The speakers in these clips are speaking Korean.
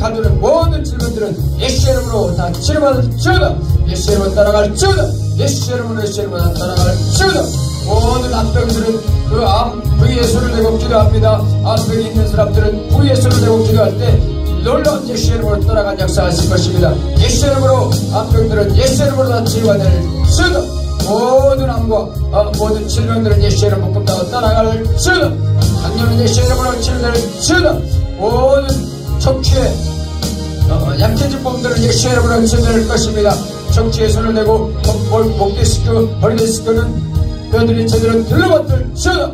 가두는 모든 질병들은 예수 이름으로 다 치료받을지어다. 예수 이름으로 따라갈지어다. 예수 이름으로 따라갈지어다. 모든 암병들은 그 암 부위에 손을 대고 기도합니다. 암병이 있는 사람들은 부위에 손을 대고 기도할 때 놀라운 예수 이름으로 따라간 역사하실 것입니다. 예수 이름으로 암병들은 예수 이름으로 다 치료받을지어다. 모든 암과 모든 질병들은 예수 이름으로 묶음다고 따라갈지어다. 당뇨는 예수 이름으로 치료될지어다. 모든 척추에 약해진 몸들은 예수 이름으로 치료될 것입니다. 척추에 손을 대고 목 디스크, 허리 디스크는 뼈들이 제대로 들러붙을지어다.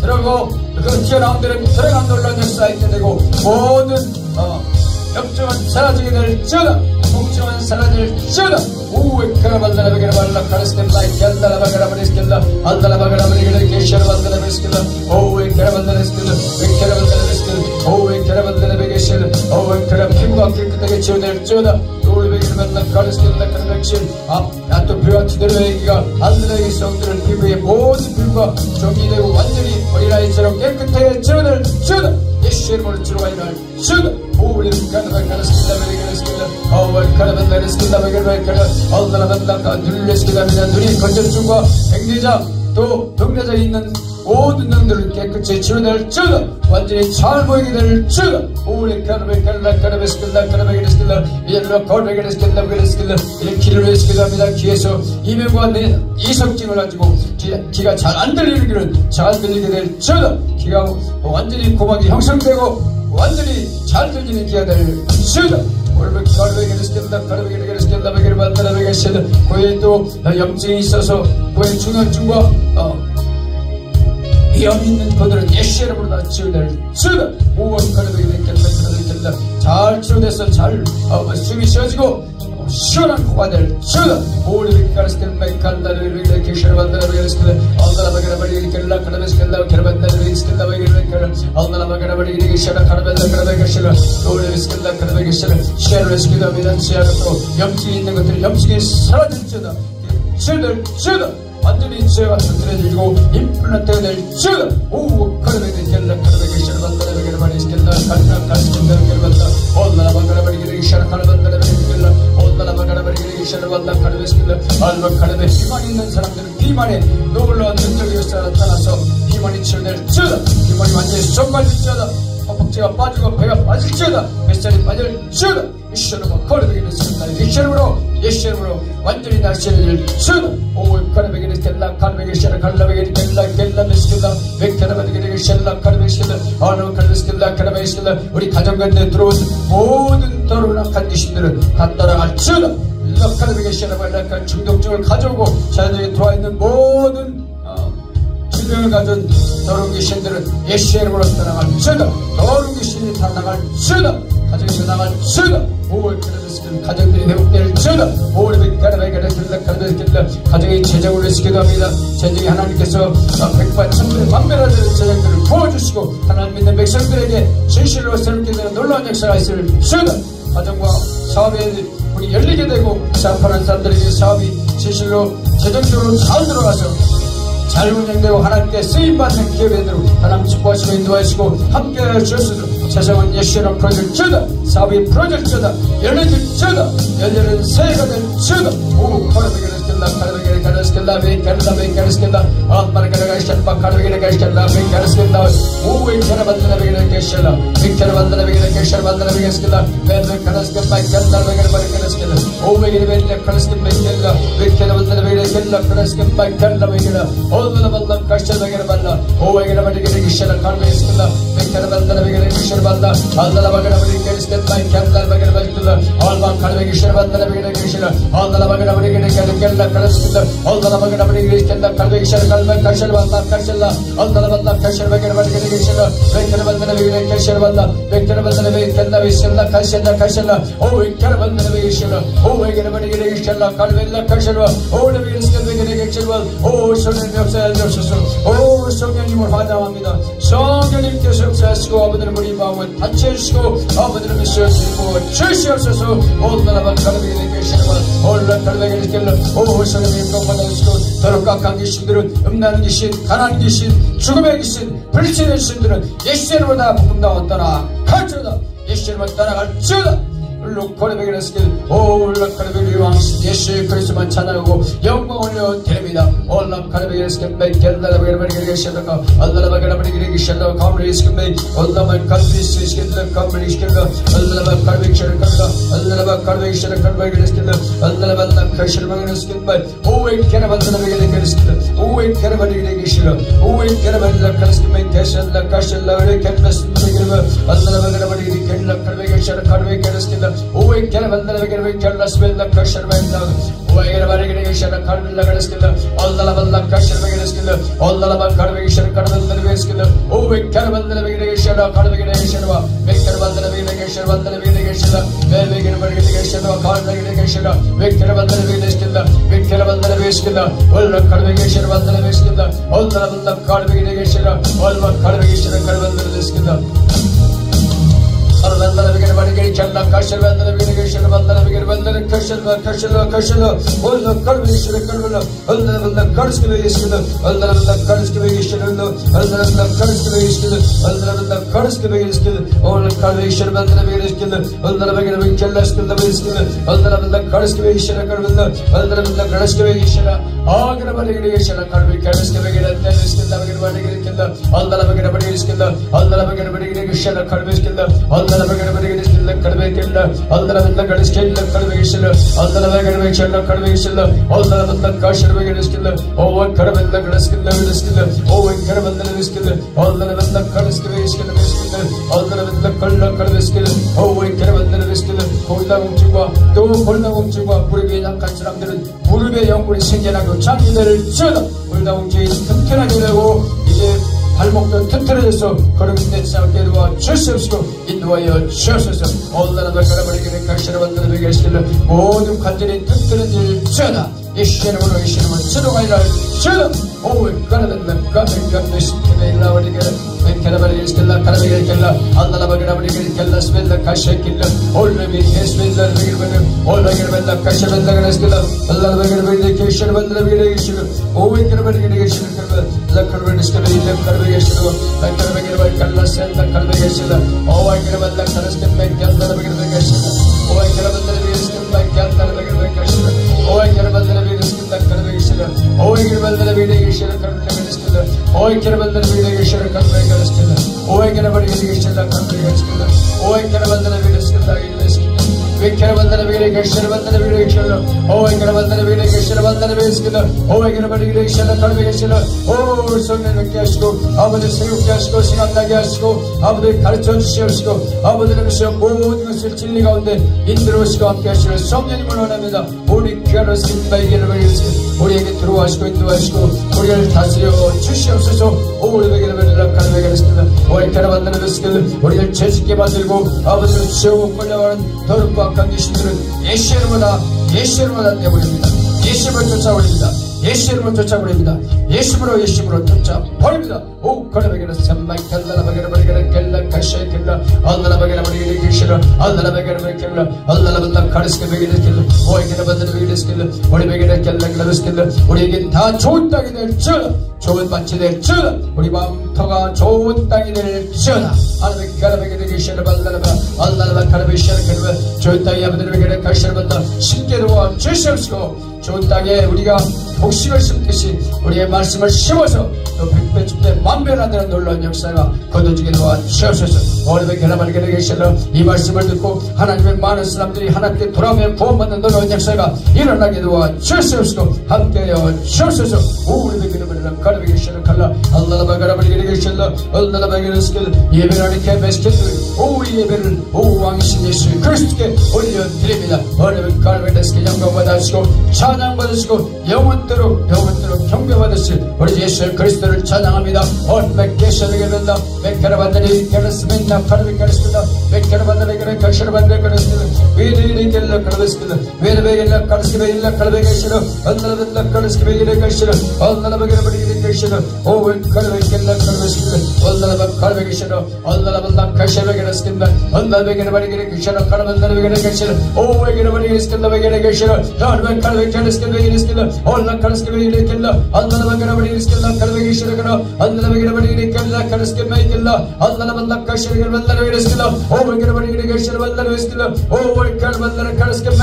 그러고 그 튀어나온 데는 들어간 놀라운 역사가 있게 되고 모든 염증은 사라지게 될지어다. 통증은 사라질지어다. 우에 카라발라바게라 발라카르스켈라 켈라바가라바리스켈라 알달라바가라바리게라 게샤라발라바리스켈라 오에 카라발라스켈라 웨케라발라바리스켈라 오에 카라발라바게실라 오에 카라 피부가 깨끗하게 지워낼지어다. 올베기르발라 카르스켈라 카르백실 또 피와 지대로 얘기가 알들의 성들은 피부의 모든 피부가 정리되고 완전히 어린아이처럼 깨끗하게 지워낼지어다. 예수 이름으로 치료가 일어날지어다. 오에 카라발라바리스켈라 베리게라스켈라 오에 카라발라바리스켈라 베리게라 알달라발라카 눌레스kel라입니다. 눈이 건전증과 백내장 또 병내장에 있는 모든 놈들을 깨끗이 치료될지어다. 완전히 잘 보이게 될지어다. 오래 카르베칼라 카르베스켈라 카르베게레스켈라 이엘로 카르베게레스켈라 베게레스켈라 이렇게 기를 외스kel라입니다. 귀에서 이명과 이석증을 가지고 귀가 잘 안 들리는 길은 잘 들리게 될지어다. 귀가 완전히 고막이 형성되고 완전히 잘 들리는 귀가 될지어다. 고에 또 염증이 있어서 고에 중염증과 비염이 있는 분들은 예수 이름으로 다 치료될지어다. 잘 치료돼서 잘 숨이 쉬어지고 시원한 코가 될지어다. 오리비키 가르스켈라 칼라르비키 게샤르반다르비스켈라 알다라바가라바리게라 카라베스켈라 케라반다르비스켈라 바게르케라 알다라바가라바리게 게샤라 카라반다르바게샤라 오리비스켈라 카라베게샤라 셰르스켈라 미란시아로 염증이 있는 것들이 염증이 사라질지어다. 치료될지어다. 완전히 죄가 전달해지고 임플란트가 될지어다. 오 카르베게젤라 카르베게샤라 반다르바게라 바리스켈라 칼라카스켈라 게르반다 알다라바가라바리게 게샤라 카라반다르바게라 알바카르베 비만이 있는 사람들은 비만에 놀라운 능력이 나타나서 비만이 치료될지어다. 비만이 완전히 쏙빠질지어다. 허벅지가 빠지고 배가 빠질지어다. 뱃살이 빠질지어다. 예수님으로 거르베게르스kel라 예수님으로 완전히 날씨를지어다. 오에 카르베게르스켈라 카르베게샤라 칼라베게르켈라 켈라베스켈라 베케라베게르켈라 카르베스켈라 아노카르베스켈라 카르베스켈라 우리 가정 가운데 들어온 모든 더러운 악한 귀신들은 다 따라갈지어다. 카르베게샤라발라카 중독증을 가져오고 자녀에게 들어와있는 모든 질병을 가진 더러운 귀신들은 예수 이름으로 떠나갈지어다. 더러운 귀신이 다 나갈지어다. 가정에서 나갈지어다. 오월 카르베스켈라 가정들이 회복될지어다. 오월 카르베게르켈라 가정의 재정을 위해서 합니다. 재정이 하나님께서 백발 천불의 만배라는 재정들을 부어주시고 하나님 믿는 백성들에게 진실로 새롭게 되는 놀라운 역사가 있을지어다. 가정과 사업에 우리 열리게 되고 사업하는 사람들에게 사업이 진실로 재정적으로 잘 들어가서 잘 운영되고 하나님께 쓰임받는 기업이 되도록 하나님 축복하시고 인도하시고 함께하여 주시옵소서. 세상은 예수로 풀어질지어다. 사업이 풀어질지어다. 열려질지어다. 열려는 새해가 될지어다. 오 카르베게르스켈라 카르베게르스켈라 베케라베게르스켈라 아마르가르가시알바 카르베게르가시알라 베케라스켈라 오에 케라반다베게르게시알라 베케라반다베게르게시알반다베게르스켈라 베케라스켈라 켈라베게르바르게르스켈라 오베게르베르게르스켈라 베케라반다베게르게라 카르스켈라 켈라베게르 올라발라 카르스켈라베게르발라 오베게르바르게르게시알라 카르베스켈라 베케라반다베게르게시알라 알다라바가라바리게르스켈라 켈라베게르바르게르 알바 카르베게시알반다베게르게시알라 알다라바가라바리게르게라 카르스켈라 알다라바가라바리게르스켈라 카르베게시알라 칼바카시알반다 카시알라 알다라발라 카시알바게르바르게르게시알라 베케라반다베게르게시알라 베케라반다베게르게시알라 카시알라 오이 카르반다베게시알라 오베게르바르게르게시알라 칼벨라 카시알라 오레베게르스켈베게르게시알라 오 성령님 역사해 주옵소서. 오 성령님을 환영합니다. 성령님께서 역사하시고 아버지는 우리 마음을 닫혀주시고 아버지는 미셔주시고 주시옵소서. 올라라바 카르베게르게시알라 올라카르베게르스켈라 오 성령님 복받아주시고 더럽고 악한 귀신들은 음란한 귀신 가난한 귀신 죽음의 귀신 불신의 귀신들은 예수 이름으로 다 복음당하였더라. 갈지어다. 예수 예수님을 따라갈지어다. 울룩거리며 스킬 올라가리며 왕신 예수 그리스도만 찬양하고 영광을 드립니다. 올라가리며 스킬 벨겔라라바리며 계시다가 알라라바리며 계시다가 가브리 스킬 올라만 가브리 스킬 가브리 스킬 알라라바리며 계시다가 알라라바리며 계시다가 가브리 스킬 알라라바리며 계시다가 스킬 오웨 캐나발라바리며 계시다 오웨 캐나발리며 계시다 오웨 캐나발라 스킬 계시다 가실라바리 캐나스며 알라라바리며 캐나발리며 계시다 가브리 스킬 오이 캐나발라 베게르 캐나스벨라 카셔벨라 오이게르 바리게르 계시다 카르벨라 가르스킬라 알라라발라 카셔벨라 스킬라 알라라발 카르베게르 카르벨라 스킬라 오이 캐나발라 베게르 계시다 카르베게르 계시다 베케르발라 베게르 계시다 발라 베게르 계시다 베베게르 바리게르 계시다 카르베게르 계시다 베케르발라 베게르 스킬라 베케르발라 베게르 스킬라 알라 카르베게르 계시다 발라 베게르 스킬라 알라라발라 카르베게르 계시다 알라 카르베게르 계시다 카르벨라 스킬라 Allah begini bari çalla kaşır bendere begini geçir bendere begini bendere kaşır Allah kalbi işleri kalbine Allah karış gibi geçir Allah karış gibi geçir Allah karış gibi geçir Allah karış gibi geçir Allah kalbi işleri bendere begini geçir Allah begini çalla şekilde geçir Allah karış gibi geçir kalbine Allah karış gibi geçir ağır bari geçir kalbi karış gibi geçir Allah begini bari geçir Allah begini bari geçir Allah begini bari geçir kalbi geçir Allah begini bari kadve kella Allah billa kadis kella kadve kella Allah begere kella kadve kella Allah billa kaşır begere kella o karabella kadis kella o karabella kadis kella Allah billa kadis kella Allah billa kalla kadis kella o karabella kadis kella 골다 뭉치고 또 골다 뭉치고 무릎에 약한 사람들은 무릎에 영혼이 생겨나고 장기들을 쳐다 골다 뭉치 튼튼하게 되고 이제 발목도 튼튼해져서 걸음내지 않게 도와주시옵시고 인도하여 주옵소서. 온라인과 걸어버리기를 가시를 만들어 계시길래 모든 관절이 튼튼해질지어다. 예수님으로 예수님을 치료하리라 주옵소서. 오늘 가라된다 가면 시키네 일라버리기를 왼캐나버리기를 스킬라 가라버리기를 알라라버리기를 켈라 스벨라 가시길래 올레미 예수벨라 버리기를 올라기를 가시벨라 스킬라 알라라버리기를 계시를 만들어 계시길래 오늘 가라버리기를 계시를 라카르베르 스킬라 일라 Yeşil, Lakar Begir Kalla Senda Kalbe Yeşil, Ova Girabella Karaskin Bekyandara Begir Yeşil, Ova Girabella Yeşil Bekyandara Begir Yeşil, Ova Girabella Yeşil Lakar Yeşil, Ova Girabella Yeşil Kalbe Yeşil, Ova Girabella Yeşil Kalbe Yeşil, Ova Girabella Yeşil Kalbe Yeşil, Ova Girabella Yeşil Kalbe Yeşil. Vekerabandana bile geçerbandana bile geçerler. O vekerabandana bile geçerbandana bile geçerler. O vekerabandana bile geçerler. Kalbe geçerler. O sonuna geçiyor. 아버지 세우게 하시고 생각나게 하시고 아버지 가르쳐 주시옵시고 아버지로서 모든 것을 진리 가운데 인도해 오시고 함께 하시는 성령님을 원합니다. 우리 귀하는 신바에게를 버리시고 우리에게 들어와시고 인도하시고 우리를 다스려 주시옵소서. 우리에게를 버리라 칼베게를 시키라. 오이카라반다를 베스키라. 우리를 죄짓게 만들고 아버지를 지옥으로 끌려가는 더럽고 악한 귀신들은 예수 이름으로 내버립니다. 예수 이름으로 쫓아버립니다. 예수 이름으로 쫓아버립니다. 예수 이름으로 쫓아버립니다. 오 가라베게를 삼마이 칼라라바게를 버리게를 켈라 카시에 켈라 알라라바게를 버리게를 기시라 알라라바게를 켈라 알라라바다 카리스케 베게를 켈라 오이게를 받는 베게를 켈라 우리 베게를 켈라 글라스 켈라 우리에게 다 좋은 땅이 될지어다. 좋은 밭이 될지어다. 우리 마음터가 좋은 땅이 될지어다. 하나님 가라베게를 기시라 알라라바 가라베시라 켈라 좋은 땅이 아버지를 베게를 카시라 받다 심게 도와 주시옵시고 좋은 땅에 우리가 복식을 심듯이 우리의 말씀을 심어서 또 백배 축배 만배하는 놀라운 역사가 거둬지게 도와주옵소서. 오늘의 게라바리게를 계시러 이 말씀을 듣고 하나님의 많은 사람들이 하나님께 돌아오며 구원받는 놀라운 역사가 일어나게 도와주옵소서. 함께하여 주옵소서. 우리의 게라바리랑 가라베 계시러 칼라 알라라바 가라바리게를 계시러 알라라바게를 스킬 예배를 하니까 메스켓들 우리 예배를 오 왕이신 예수 그리스도께 올려드립니다. 오늘의 가라베를 스킬 영광 받으시고 찬양 받으시고 영원토록 경배 받으실 우리 예수 그리스도를 찬양합니다. 온 맥게셔르게 된다. 맥카라반다리 게르스멘나 카르비 게르스다. 맥카라반다리 게르카셔르반데 게르스다. 위리리 겔라 카르스다. 위르베겔라 카르스베일라 카르베게셔르 알라라벨라 카르스베일라 게셔르 알라라베게르베리 게셔르 오웬 카르베겔라 카르스다. 알라라바 카르베게셔르 알라라벨라 카셔르베게르스다. 알라베게르베리 게셔르 카르반다리 게르게셔르 오웨게르베리 게르스다 베게르게셔르 카르베 카르베게르스다 베게르스다 올라 ಕಳಿಸ್ಕಿಲ್ಲ ಅಲ್ಲನ ಮಗನಬಡಿ ಇರಿಸ್ಕಿಲ್ಲ ಕಡವೆಗಿಶರಕನ ಅಲ್ಲನ ಮಗನಬಡಿ ಇರಿಕಲ್ಲ ಕಳಿಸ್ಕಿಲ್ಲ ಅಲ್ಲನ ಬಂದ ಕಶರಿಗೆ ಬಂದನ ಇರಿಸ್ಕಿಲ್ಲ ಓ ಮಗನಬಡಿ ಇರಿಕೇಶರ ಬಂದನ ಇರಿಸ್ಕಿಲ್ಲ ಓ ಒಳ್ಕಲ್ ಬಂದನ ಕಳಿಸ್ಕಿಲ್ಲ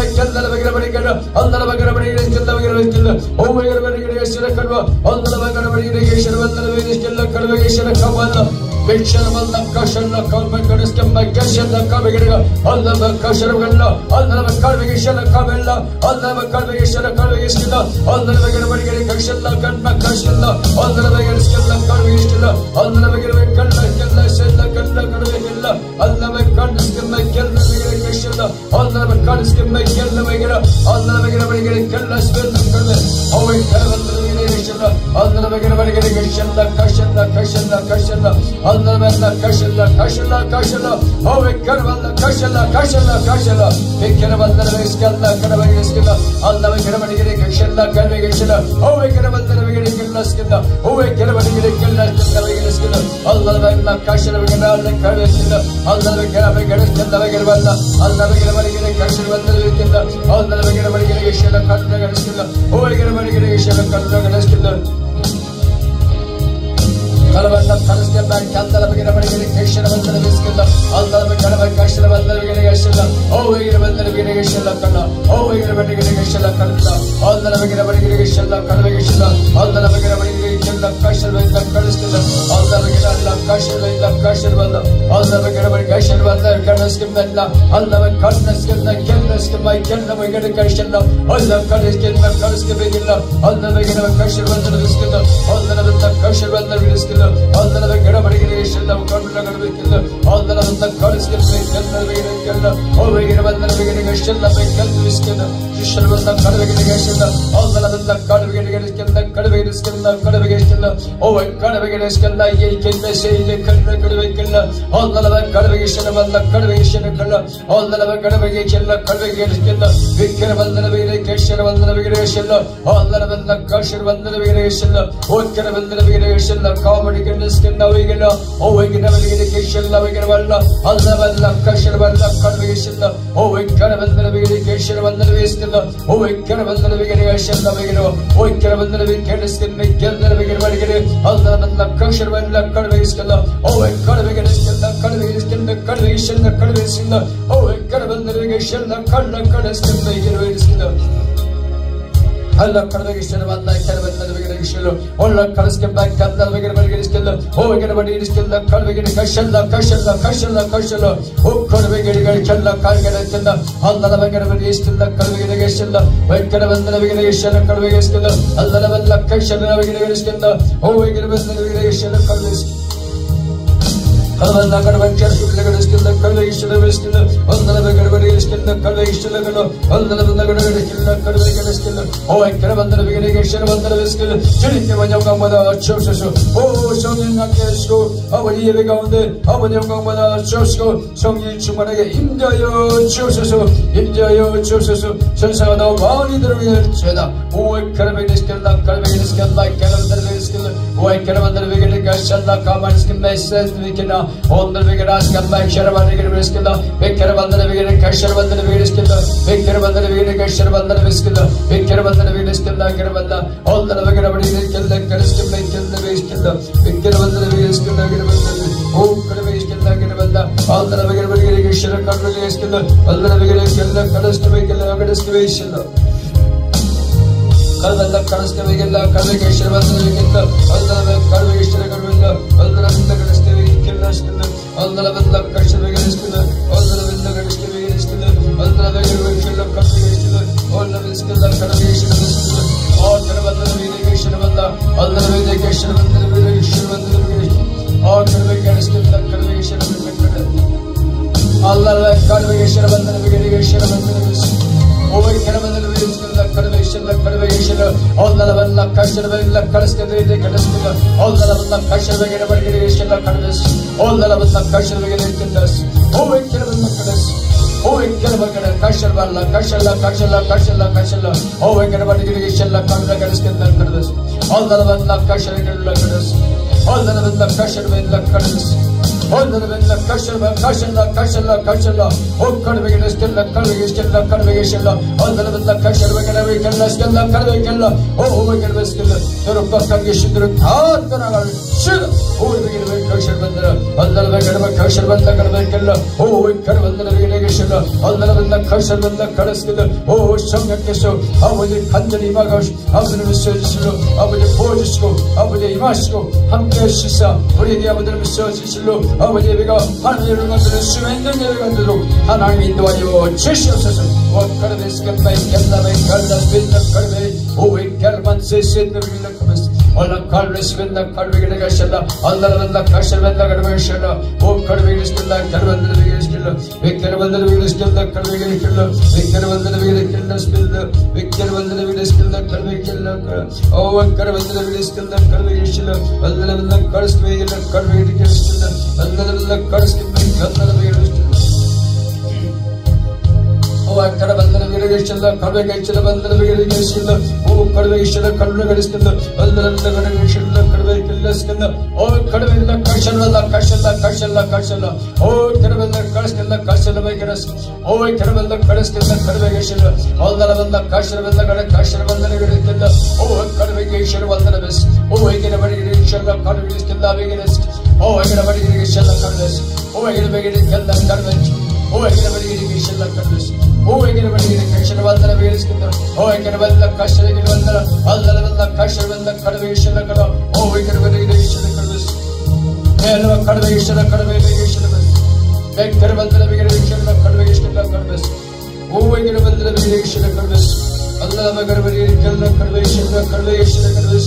ಮಗನಬಡಿ ಕಡ ಅಲ್ಲನ ಮಗನಬಡಿ ಇರಿಸ್ಕಿಲ್ಲ ಮಗನಬಡಿ ಓ ಮಗನಬಡಿ ಇರಿಕೇಶರ ಕಡವ ಅಲ್ಲನ ಮಗನಬಡಿ ಇರಿಕೇಶರ ಬಂದನ ಇರಿಸ್ಕಿಲ್ಲ ಕಡವೆಗಿಶರ ಕವಲ್ಲ ಬೆಕ್ಷರ ಬಂದ ಕಶಲ್ಲ ಕಲ್ಮ ಕಳಿಸ್ಕಿಲ್ಲ ಕಶಲ್ಲ ಕಬೆಗರ ಅಲ್ಲನ ಕಶರಗಲ್ಲ ಅಲ್ಲನ ಕಡವೆಗಿಶರ ಕಬೆಲ್ಲ ಅಲ್ಲನ ಕಡವೆಗಿಶರ ಕಡವೆಗಿಸ್ಕಿಲ್ಲ ಅಲ್ಲನ ಮಗನಬಡಿ ಕಶಲ್ಲ ಕಲ್ಮ ಕಶಲ್ಲ ಅಲ್ಲನ ಮಗನಸ್ಕಿಲ್ಲ ಕಡವೆಗಿಸ್ಕಿಲ್ಲ ಅಲ್ಲನ ಮಗನಬಡಿ ಕಲ್ಲ ಕಲ್ಲ ಸೆಲ್ಲ ಕಲ್ಲ ಕಡವೆಗಿಲ್ಲ ಅಲ್ಲನ ಕಡಸ್ಕಿಲ್ಲ ಕಲ್ಲ ಕಶಲ್ಲ ಅಲ್ಲನ ಕಡಸ್ಕಿಲ್ಲ ಕಲ್ಲ ಮಗನ ಅಲ್ಲನ ಮಗನಬಡಿ ಕಲ್ಲ ಸೆಲ್ಲ ಕಡವೆ ಅವೈ ಕರವಲ್ಲ ಕಶಲ್ಲ ಅಲ್ಲನ ಮಗನಬಡಿ ಕಶಲ್ಲ ಕಶಲ್ಲ ಕಶಲ್ಲ ಕಶಲ್ಲ ಅಲ್ಲನ ಮಗನ ಕಶಲ್ಲ ಕಶಲ್ಲ ಕಶಲ್ಲ ಅವೈ ಕರವಲ್ಲ ಕಶಲ್ಲ ಕಶಲ್ಲ ಕಶಲ್ಲ ಬೇಕರವಲ್ಲ ಇಸ್ಕಲ್ಲ ಕಡವೆಗಿಸ್ಕಿಲ್ಲ ಅಲ್ಲನ ಮಗನಬಡಿ ಕಶಲ್ಲ ಕಡವೆಗಿಸ್ಕಿಲ್ಲ ಅವೈ ಕರವಲ್ಲ ಕಲ್ಲಸ್ಕಿಲ್ಲ ಅವೈ ಕರವಲ್ಲ ಕಲ್ಲಸ್ಕಿಲ್ಲ ಅಲ್ಲನ ಮಗನ ಕಶಲ್ಲ ಮಗನ ಕಡವೆಗಿಸ್ಕಿಲ್ಲ ಅಲ್ಲನ ಮಗನಬಡಿ ಕಡವೆಗಿರವಲ್ಲ ಅಲ್ಲನ ಮಗನಬಡಿ ಕಶಲ್ಲ ಬಂದಲಿಕ್ಕಿಲ್ಲ ಅಲ್ಲನ ಮಗನಬಡಿ ಕಶಲ್ಲ ಕಡವೆಗಿಸ್ಕಿಲ್ಲ ಅವೈ ಕರವಲ್ಲ ಕಶಲ್ಲ ಕಡವೆಗಿಸ್ಕಿಲ್ಲ ಕಲವನ್ನ ಕಲಿಸ್ಕಿಲ್ಲ ಕಲ್ಲನ ಮಗನಬಡಿ ಕಶಲ್ಲ ಬಂದಲಿಕ್ಕಿಲ್ಲ ಅಲ್ಲನ ಮಗನಬಡಿ ಕಶಲ್ಲ ಬಂದಲಿಕ್ಕಿಲ್ಲ ಅವೈ ಕರವಲ್ಲ ಕಶಲ್ಲ ಕಲ್ಲ ಅವೈ ಕರವಲ್ಲ ಕಶಲ್ಲ ಕಲ್ಲ ಅಲ್ಲನ ಮಗನಬಡಿ ಕಶಲ್ಲ ಕಡವೆಗಿಸ್ಕಿಲ್ಲ ಅಲ್ಲನ ಮಗನಬಡಿ ಕಶಲ್ಲ ಕಶಲ್ಲ ಕಲಿಸ್ಕಿಲ್ಲ ಅಲ್ಲನ ಮಗನಲ್ಲ ಕಶಲ್ಲ ಕಶಲ್ಲ ಬಂದ ಅಲ್ಲನ ಮಗನಬಡಿ ಕಶಲ್ಲ ಬಂದ ಕಲಿಸ್ಕಿಲ್ಲ ಅಲ್ಲನ ಕಲಿಸ್ಕಿಲ್ಲ ಕಲ್ಲಸ್ಕಿಲ್ಲ ಕಲ್ಲ ಮಗನ ಕಶಲ್ಲ ಅಲ್ಲ ಕಲಿಸ್ಕಿಲ್ಲ ಕಲಿಸ್ಕಿಲ್ಲ ಅಲ್ಲನ ಮಗನಬಡಿ ಕಶಲ್ಲ ಬಂದಲಿಕ್ಕಿಲ್ಲ ಅಲ್ಲನ ಬಂದ ಕಶಲ್ಲ ಬಂದಲಿಕ್ಕಿಲ್ಲ ಅಲ್ಲನ ಮಗನಬಡಿ ಕಶಲ್ಲ ಕಡವೆಗಿಲ್ಲ ಅಲ್ಲನ ಬಂದ ಕಲಿಸ್ಕಿಲ್ಲ ಕಲ್ಲ ಕಲ್ಲ ಅವೈ ಕರವಲ್ಲ ಕಶಲ್ಲ ಕಲ್ಲಿಸ್ಕಿಲ್ಲ ಶಿಷ್ಯನ ಬಂದ ಕಡವೆಗಿಲ್ಲ ಅಲ್ಲನ ಬಂದ ಕಡವೆಗಿಲ್ಲ ಕಡವೆಗಿಸ್ಕಿಲ್ಲ ಕಡವೆಗಿಲ್ಲ ಅವೈ ಕಡವೆಗಿಸ್ಕಿಲ್ಲ ಈ ಕೆಲ್ಲ ಸೇದೆ ಕಲ್ಲ ಕಡವೆಗಿಲ್ಲ ಅಲ್ಲನ ಕಡವೆಗಿಶನ ಬಂದ ಕಡವೆಗಿಶನ ಕಲ್ಲ ಅಲ್ಲನ ಕಡವೆಗಿಲ್ಲ ಕಡವೆಗಿಸ್ಕಿಲ್ಲ ವಿಕ್ರ ಬಂದನ ಬೇರೆ ಕೇಶರ ಬಂದನ ಬೇರೆಶಲ್ಲ ಅಲ್ಲನ ಬಂದ ಕಶರ ಬಂದನ ಬೇರೆಶಲ್ಲ ಓಕರ ಬಂದನ ಬೇರೆಶಲ್ಲ ಕಾಮಡಿ ಕಲ್ಲಿಸ್ಕಿಲ್ಲ ಅವೈಗಿಲ್ಲ ಅವೈಗಿನ ಬಲಿಗೆ ಕೇಶಲ್ಲ ಅವೈಗಿರವಲ್ಲ ಅಲ್ಲನ ಬಂದ ಕಶರ ಬಂದ ಕಡವೆಗಿಲ್ಲ ಅವೈ ಕಡವೆಂದನ ಬೇರೆ ಕೇಶರ ಬಂದನ ಬೇರೆಸ್ಕಿಲ್ಲ ಅವೈ ಕಡವೆಂದನ ಬೇರೆ ಕೇಶಲ್ಲ ಅವೈಗಿರೋ ಓಕರ ಬಂದನ ಬೇರೆ ಕೇಳಿಸ್ಕಿಲ್ಲ ಕೆಂದನ ಬೇರೆ ಬಲಿಗೆ ಅಲ್ಲನ ಬಂದ ಕಶರ ಬಂದ ಕಡವೆಗಿಸ್ಕಿಲ್ಲ ಅವೈ ಕಡವೆಗಿಸ್ಕಿಲ್ಲ ಕಡವೆಗಿಸ್ಕಿಲ್ಲ ಕಡವೆಗಿಶಲ್ಲ ಕಡವೆಗಿಸ್ಕಿಲ್ಲ ಅವೈ ಕಡವೆಂದನ ಬೇರೆಶಲ್ಲ ಕಳ್ಳ ಕಡಸ್ಕಿಲ್ಲ ಇಗಿರವೇಸ್ಕಿಲ್ಲ ಅಲ್ಲ ಕಡವೆಗಿಶನ ಬಂದ ಕಡವೆಂದನ ಬೇರೆಗಿಶಲ್ಲ ಒಳ್ಳ ಕಡಸ್ಕಿಲ್ಲ ಕಲ್ಲನ ಬೇರೆ ಬಲಿಗೆಸ್ಕಿಲ್ಲ ಅವೈಗಿನ ಬಡಿ ಇಸ್ಕಿಲ್ಲ ಕಡವೆಗಿನ ಕಶಲ್ಲ ಕಶಲ್ಲ ಕಶಲ್ಲ ಕಶಲ್ಲ ಓ ಕಡವೆಗಿನ ಕಲ್ಲ ಕಾಲ್ಗೆಲ್ಲ ಅಲ್ಲನ ಬೇರೆ ಬಡಿ ಇಸ್ಕಿಲ್ಲ ಕಡವೆಗಿನ ಕಶಲ್ಲ ವೈಕರ ಬಂದನ ಬೇರೆ ಕಶಲ್ಲ ಕಡವೆಗಿಸ್ಕಿಲ್ಲ ಅಲ್ಲನ ಬಂದ ಕಶಲ್ಲ ಬೇರೆ ಇಸ್ಕಿಲ್ಲ ಅವೈಗಿನ ಬಂದನ ಬೇರೆ ಕಶಲ್ಲ ಕಡವೆಗಿಸ್ಕಿಲ್ಲ ಅಲ್ಲನ ಕಡವೆಗಿಸ್ಕಿಲ್ಲ ಕಡವೆಗಿಶಲ್ಲ ಬೇರೆಸ್ಕಿಲ್ಲ ಅಲ್ಲನ ಕಡವೆಗಿಸ್ಕಿಲ್ಲ ಕಡವೆಗಿಶಲ್ಲ ಅಲ್ಲನ ಬಂದ ಕಡವೆಗಿಸ್ಕಿಲ್ಲ ಕಡವೆಗಿಸ್ಕಿಲ್ಲ ಅವೈಕರ ಬಂದನ ಬೇರೆ ಕಶಲ್ಲ ಬಂದನ ಬೇರೆಸ್ಕಿಲ್ಲ ಚಿಲಿಕೆ ಮಜಂಗಮದ ಚೋಸಸು ಓ 성령님께서 아버지 예배 가운데 아버지 영광받아 주옵시고 성령 충만하게 임자여 주옵소서 임자여 주옵소서 전사가 많이들을 위해 죄다 오이 카르베니스켈라 카르베니스켈라 카르베니스켈라 오이 카르반들베게리 가샬라 카마니스켈 메시스니케나 온들베게라 스켈라 샤라바니게르베스켈라 베카르반들베게리 가샤르반들베게리스켈라 베카르반들베게리 가샤르반들베스켈라 베카르반들베게리스켈라 카르반다 온들베게라바니스켈라 카르스켈라 kellebeiskelda bekerbanderbeiskelda gerbanda o kalebeiskelda gerbanda allana begerbege geshira kalbeiskelda allana begerbege kalastebekella kadastebeiselda kalbanda kalastebekella kalbegeshirbanderbegelda allana kalbegeshira kalbanda allana benda kadastebekella skelda allana benda kashbegeleskelda allana benda kadastebekella allana begerbege kalbegeshira allana benda kalbegeshira और करबंदर वेदे केशरबंदा अल्लाह वेदे केशरबंदर वेदे केशरबंदर वेदे और करबे केशरबंदर करबे केशरबंदर अल्लाह करबे केशरबंदर वेदे केशरबंदर ओवे करबंदर वेदे करबे केशरबंदर अल्लाह वल्ला केशरबंदर करस्कदे वेदे केशरबंदर अल्लाह वल्ला केशरबंदर वेदे केशरबंदर अल्लाह वल्ला केशरबंदर वेदे ओवे करबंदर करस ओवे करबंदर केशरबंदर केशरला केशरला केशरला केशरला ओवे करबंदर केशरला करबे केशरबंदर करस अल्लाह वल्ला केशरबंदर करस अल्लाह वल्ला केशरबंदर करस Onlarla kaşırma kaşırla kaşırla kaşırla o kalbe geliştirle kalbe geliştirle kalbe geliştirle onlarla kaşırma kalbe geliştirle kalbe geliştirle o geliştirle durup bakkan geçindirin tatlılar şunu o geliştirle kaşırmalara onlarla kalbe kaşırmalara kalbe geliştirle o kalbe geliştirle onlarla kaşırmalara karıştırle o 성령께서 아버지 간절히 임하시고 아버지를 믿어주시고 아버지 보여주시고 아버지 임하시고 함께 하시사 우리에게 아버지를 믿어주시고 아버지 예배가 하나님을 만드는 수면 있는 예배가 되도록 하나님 인도하여 주시옵소서 오카르베스가 바이켈라베 칼라스빈다 카르베 오이켈만 세세드를 일으키면서 Allah kalbesinde kalbine geçerler. Allah'ın kalbesinde kalbine geçerler. O kalbine geçerler. Kalbine geçerler. Ve kalbine geçerler. Kalbine geçerler. Ve kalbine geçerler. Ve kalbine geçerler. Kalbine geçerler. O kalbine geçerler. Kalbine geçerler. Allah'ın kalbine geçerler. Kalbine geçerler. Allah'ın kalbine geçerler. O kalbine geçerler. Kalbine geçerler. Kalbine geçerler. O kalbine geçerler. Kalbine geçerler. Allah'ın kalbine geçerler. Kalbine geçerler. O kalbine kaşırlar. Kaşırlar. Kaşırlar. Kaşırlar. O kalbine kaşırlar. Kaşırlar. Kaşırlar. O kalbine kaşırlar. Kalbine geçerler. Allah'ın kaşırlar. Kaşırlar. Geçerler. O kalbine geçerler. Allah'ın biz. O kalbine geçerler. Kalbine geçerler. O kalbine geçerler. Kalbine. O kalbine geçerler. Kalbine. O ekranı geçirler kardeş. O ekranı geçirler Allah'la birleştirler. O ekranı kaşları geçirler. Allah'la kaşları kardeş geçirler kardeş. O ekranı geçirler kardeş. Elva kardeş geçirler kardeş geçirler. Ekranı geçirler kardeş geçirler kardeş. O ekranı geçirler kardeş. Allah'la kardeş geçirler kardeş geçirler kardeş.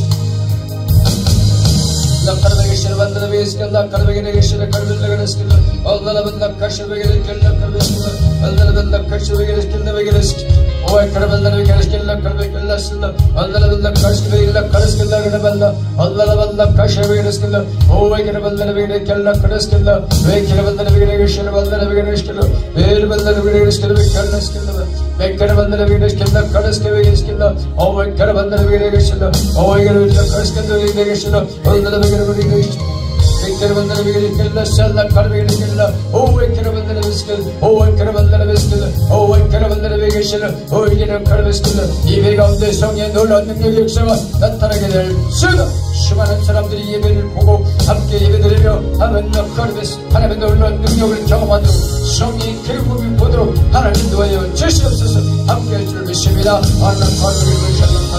La karbe geçer bandına beşkil la karbe gene geçer karbe geçer Allah'la benden kaşır ve geçer la karbe geçer Allah'la benden kaşır ve geçer ve geçer o karbe'den ve geçer la karbe geçer Allah'la benden kaşır ve geçer karışkil la gene benden Allah'la benden kaşır ve geçer o karbe'den ve geçer la karışkil la ve karbe'den ve geçer Allah'la ve geçer ve benden ve geçer ve karışkil la ve karbe'den ve geçer la karışkil ve geçer o karbe'den ve geçer o karışkil ve geçer Allah'la ekranı geçirler, sallar kalbe geçirler. O ekranı geçirler, o ekranı geçirler, o ekranı geçirler. O yine kalbe geçirler. 예배 가운데 성령의 놀라운 능력의 역사가 나타나게 될 수가. 수많은 사람들이 예배를 보고 함께 예배드리며 하나님의 놀라운 능력을 경험하도록 성령의 기름부음을 보도록 하나님 인도하여 주시옵소서. 함께 할 줄 믿습니다. 하나님 kalbe geçirler.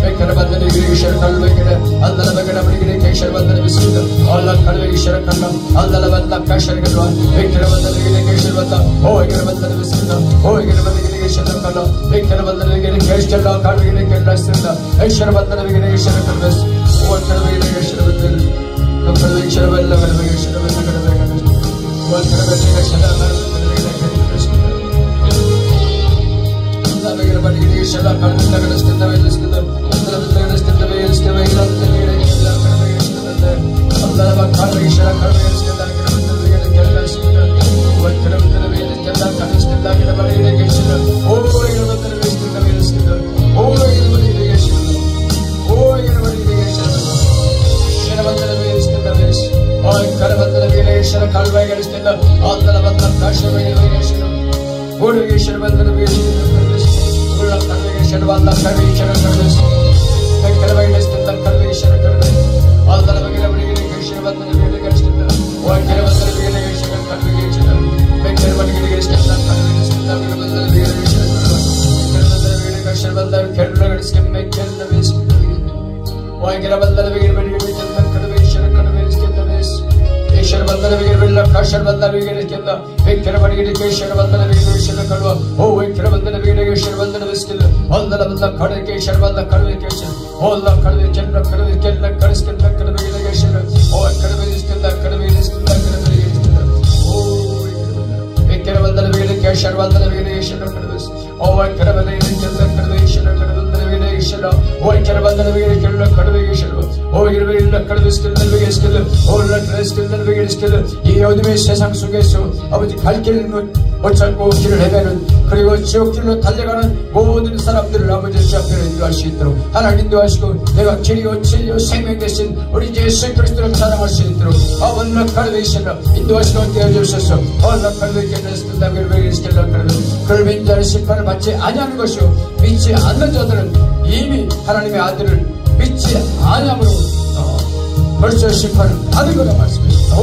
Ekranı bandını geçer kalbe geçer. Allah'la beraber geçer bandını bismillah. Allah kalbe geçer kalbe. Allah'la beraber kaşar geçer. Ekranı bandını geçer bandını. O ekranı bandını bismillah. O ekranı bandını geçer kalbe. Ekranı bandını geçer kalbe geçer. Ekranı bandını geçer kalbe. O ekranı geçer bandını. O kalbe geçer bandını kalbe geçer bandını. O ekranı geçer bandını. Şala kalbinde geliştirdi ve geliştirdi. Allah'la geliştirdi ve geliştirdi ve geliştirdi. Allah'la bak kalbe işara kalbe geliştirdi. Kalbinde geliştirdi. O kalbinde ve geliştirdi. Kalbinde geliştirdi. O kalbinde geliştirdi. O kalbinde geliştirdi. O kalbinde geliştirdi. Şerabında ve geliştirdi. O kalbinde geliştirdi. Kalbe geliştirdi. Allah'la bak karşı ve geliştirdi. O geliştirdi ve geliştirdi. Kalbe geçer, Allah kalbe geçer kardeş. Kalbe geçer, kalbe geçer kardeş. Allah'la beraber geçer, Allah'la beraber geçer. O kalbe geçer, kalbe geçer. Kalbe geçer, kalbe geçer. Allah'la beraber geçer. Kalbe geçer, Allah'la kalbe geçer. Kalbe geçer. O kalbe Allah'la beraber geçer, kalbe geçer, kalbe geçer. Eşer Allah'la beraber kaşar Allah'la beraber geçer. Kalbe geçer, Allah'la beraber geçer kalbe. O kalbe Allah'la geçer Allah'la beşkil. Allah'la kalbe geçer, Allah'la kalbe geçer. Allah kalbe geçer, kalbe geçer, karışkil kalbe geçer. O kalbe geçer, kalbe geçer, kalbe geçer. O kalbe Allah'la geçer, Allah'la geçer kalbe. O kalbe geçer, kalbe geçer, kalbe geçer. 계실라 오이케라 반다라 베게 켈라 카르베 계실라 오이케라 베게 카르베스켈라 베게 스켈라 올라 크레스켈라 베게 스켈라 이 어둠의 세상 속에서 아버지 갈 길을 못 찾고 길을 헤매는 그리고 지옥길로 달려가는 모든 사람들을 아버지 주 앞에 인도할 수 있도록 하나님 인도하시고 내가 길이요 진리요 생명 되신 우리 예수 그리스도를 찬양할 수 있도록 아버지 카르베이시라 인도하시고 되어주셔서 올라카르베이스켈라 베게 그를 믿는 자는 심판을 받지 아니하는 것이요 믿지 않는 자들은 이미 하나님의 아들을 믿지 아니함으로 벌써 심판을 받은 거라 말씀하십니다.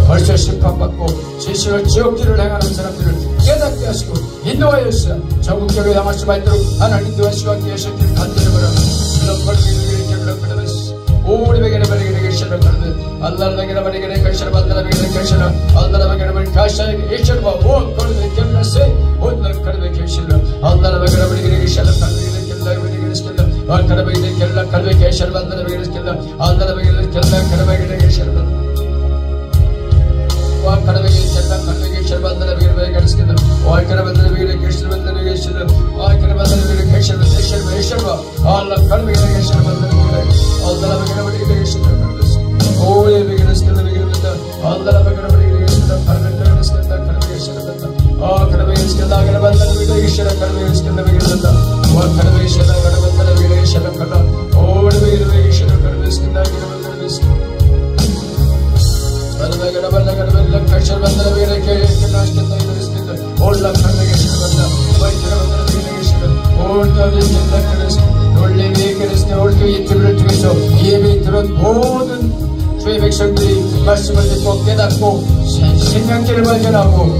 벌써 심판받고 지식을 지옥길을 행하는 사람들을 깨닫게 하시고 인도하여 주시사 전국교로 향할 수 있도록 하나님 인도하시고 함께 하셨기를 간절히 오리 베게레 베게레 게시를 가르데 알라 베게레 베게레 게시를 만들어 베게레 게시를 알라 베게레 베게레 가시에 게시를 봐 원거르데 켈라세 온나 거르데 게시를 알라 베게레 베게레 게시를 가르데 켈라 베게레 게시를 알라 베게레 켈라 거르데 게시를 만들어 베게레 게시를 알라 베게레 켈라 거르데 게시를 와 거르데 켈라 거르데 게시를 만들어 베게레 게시를 와 거르데 베게레 게시를 만들어 게시를 와 거르데 베게레 게시를 게시를 봐 알라 거르데 게시를 만들어 베게레 Allah'a bakana geçtiler kardeşim. Oye geçtiler geçtiler. Allah'a bakana geçtiler kardeşim geçtiler kardeşim. Ah kardeşim geçtiler kardeşim geçtiler kardeşim geçtiler. O kardeşim geçtiler kardeşim geçtiler kardeşim. Oye geçtiler kardeşim geçtiler. Allah'a bakana kardeşim geçtiler geçtiler. Allah kardeşim geçtiler. Vay kardeşim geçtiler. Orada geçtiler kardeşim. 놀림이 그리스도의 올교의 TV를 통해서 예배에 들은 모든 주의 백성들이 말씀을 듣고 깨닫고 생명길을 발견하고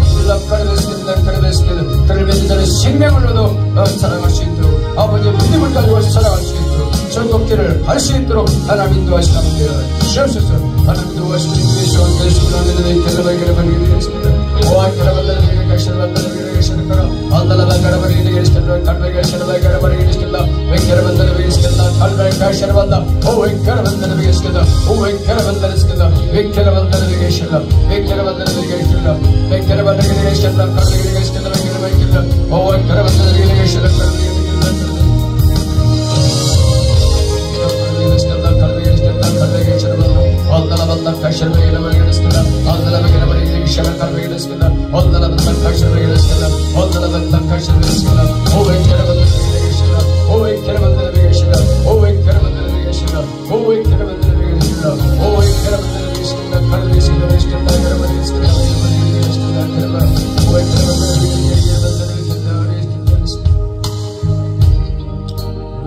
그를 믿는 자는 생명을 얻어 살아갈 수 있도록 아버지의 믿음을 가지고 살아갈 수 있도록 전국길을 갈 수 있도록 하나님 인도하시는 분들 주옵소서. 하나님 인도하시는 분들이 좋은 되시고 하나님의 결과를 발견하겠습니다. 오와 결과를 가시는 분들을 계시는 거라 알라라 가라바리게 계시는 갈베 가시는 가라바리게 계시는 웬케르반다를 계시는 갈베 가시는 반다 오 웬케르반다를 계시는 오 웬케르반다를 계시는 웬케르반다를 계시는 웬케르반다를 계시는 웬케르반다를 계시는 갈베 계시는 웬케르반다를 오 웬케르반다를 계시는 갈베 Allah'a baklar kaşır ve gele böyle geliştiler. Allah'a baklar böyle geliştiler, kalbe geliştiler. Allah'a baklar kaşır ve geliştiler. Allah'a baklar kaşır ve geliştiler. O enkere bandere geliştiler. O enkere bandere geliştiler. O enkere bandere geliştiler. O enkere bandere geliştiler. O enkere bandere geliştiler. Kalbe geliştiler, kalbe geliştiler. O enkere bandere geliştiler.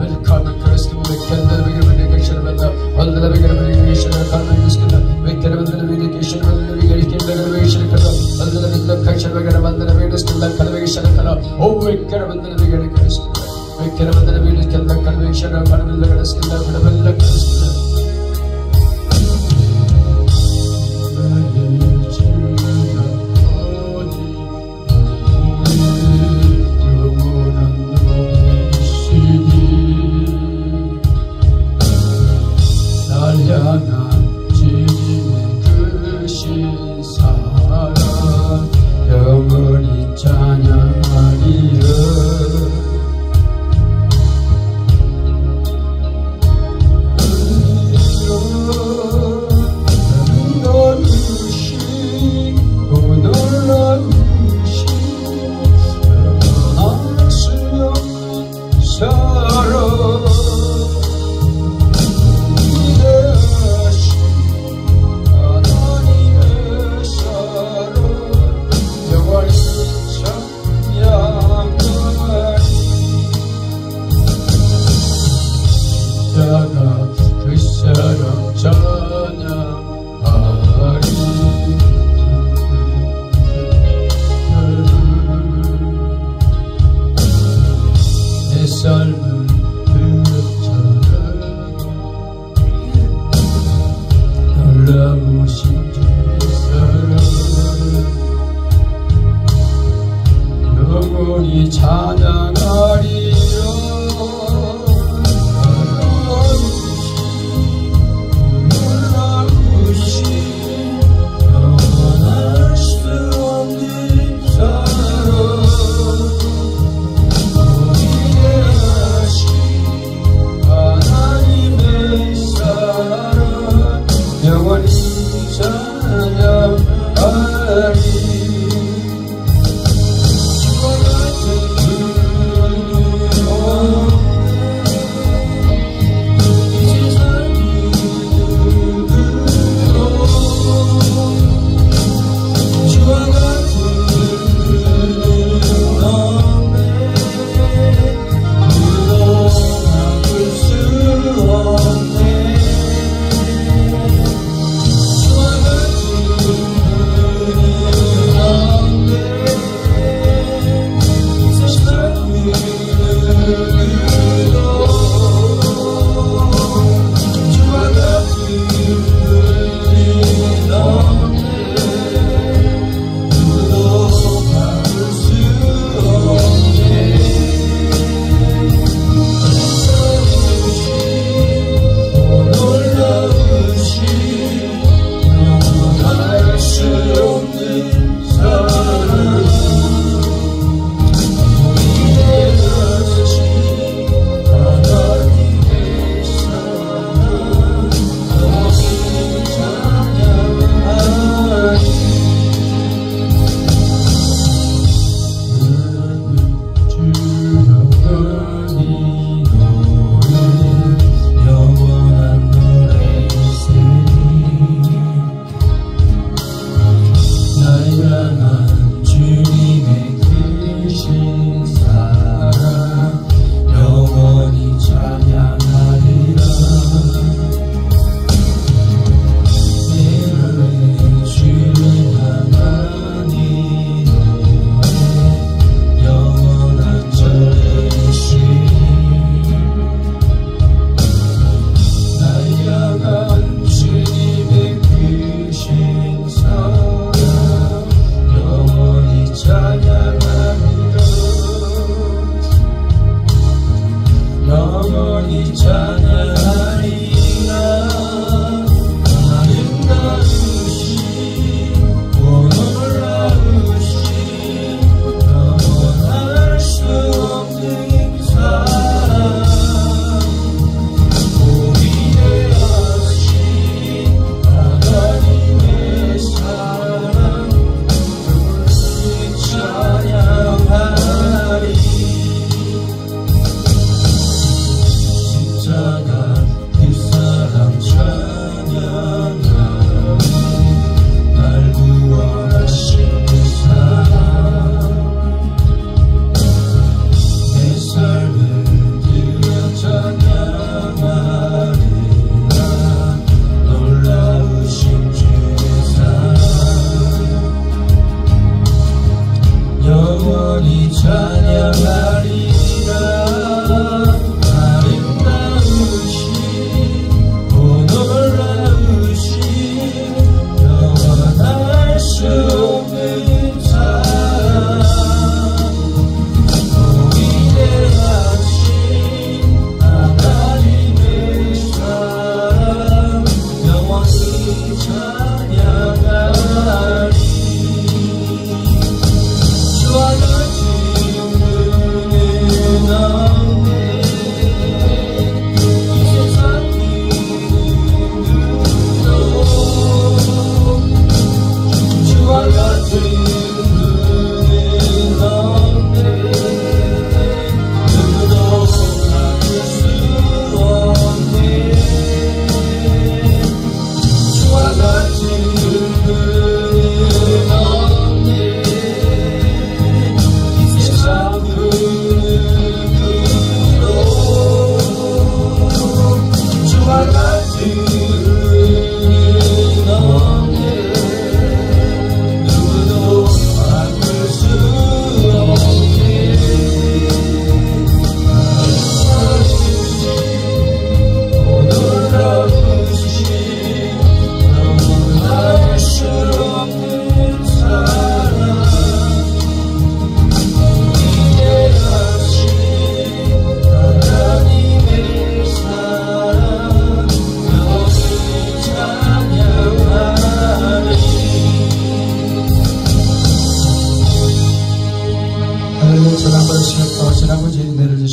Welcome Christ ve kendine bir geçişler bende. Allah'a bir geçişler kalbe geliştiler. Ve kendine bir geçişler bende bir geçişler kadar. Allah'a bir kaçır ve kendine bir geçişler kalbe geçişler kadar. O ve kendine bir geçişler. Ve kendine bir geçişler kalbe geçişler kalbe geçişler kalbe geçişler.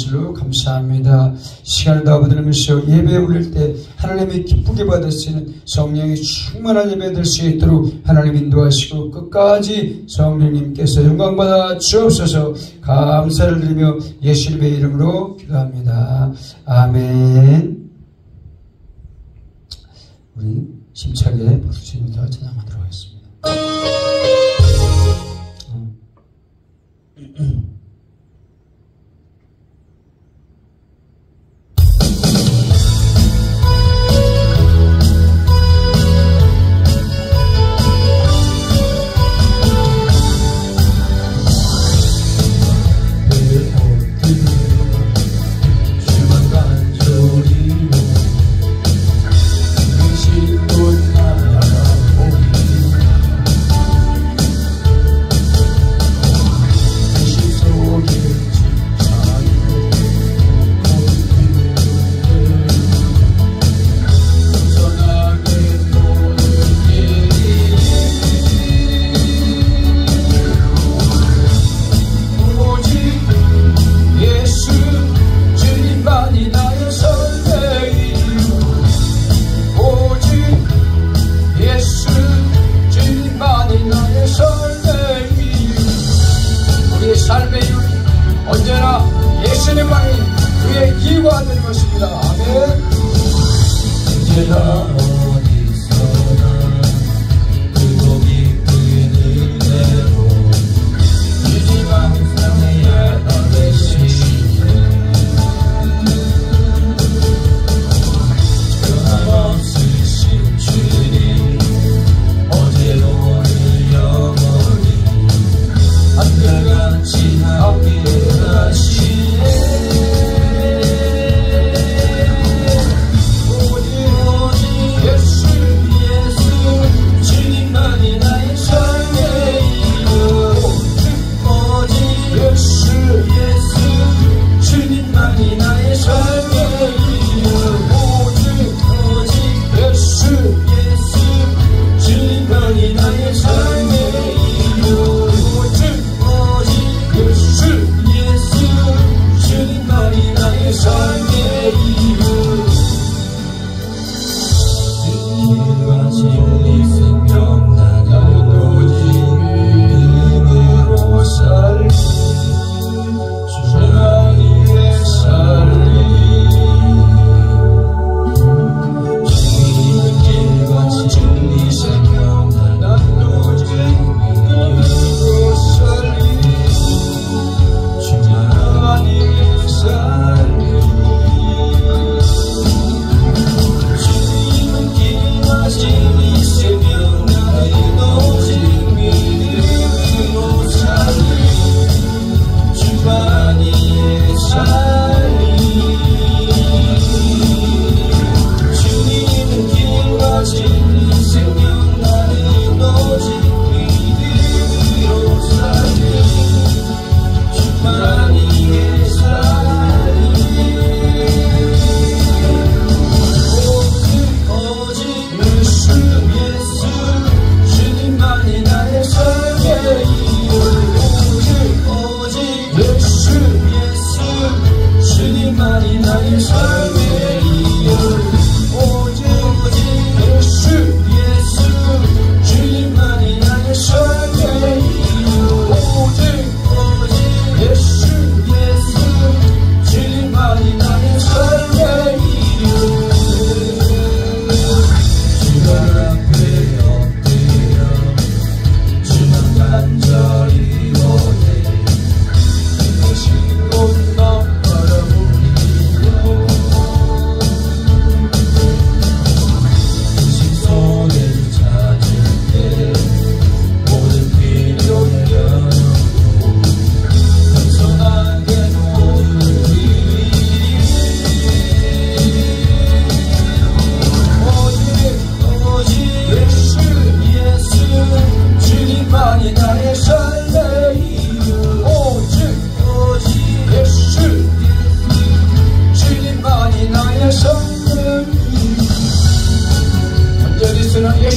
것으로 감사합니다. 시간을 다 받으면서 예배 올릴 때 하나님이 기쁘게 받을 수 있는 성령의 충만한 예배 될 수 있도록 하나님 인도하시고 끝까지 성령님께서 영광받아 주옵소서. 감사를 드리며 예수님의 이름으로 기도합니다. 아멘. 우리 힘차게 박수 치면서 찬양하도록 하겠습니다.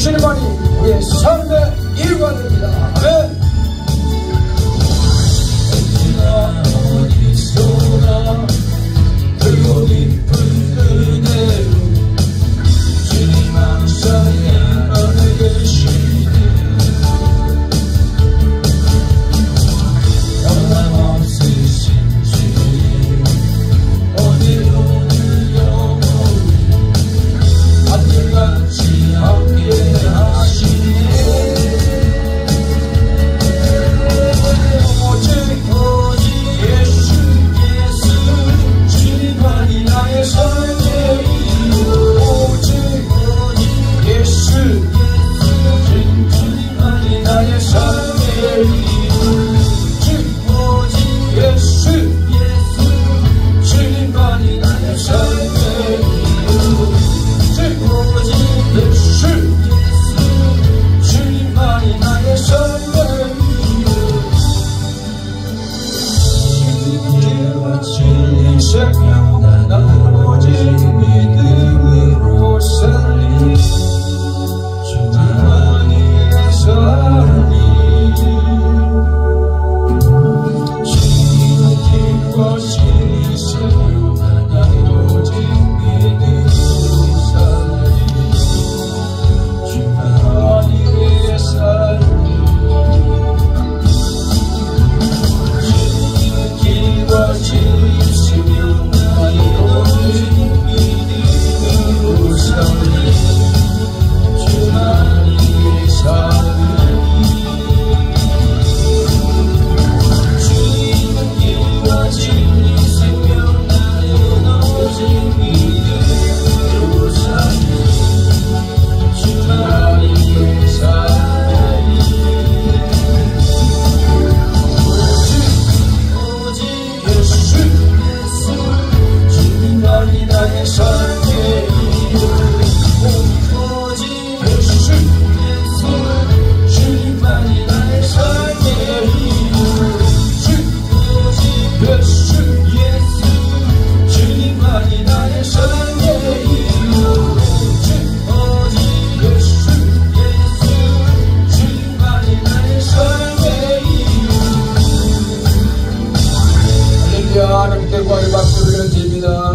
예수님만이 우리의 삶의 이유가 됩니다. 아멘. 어디서나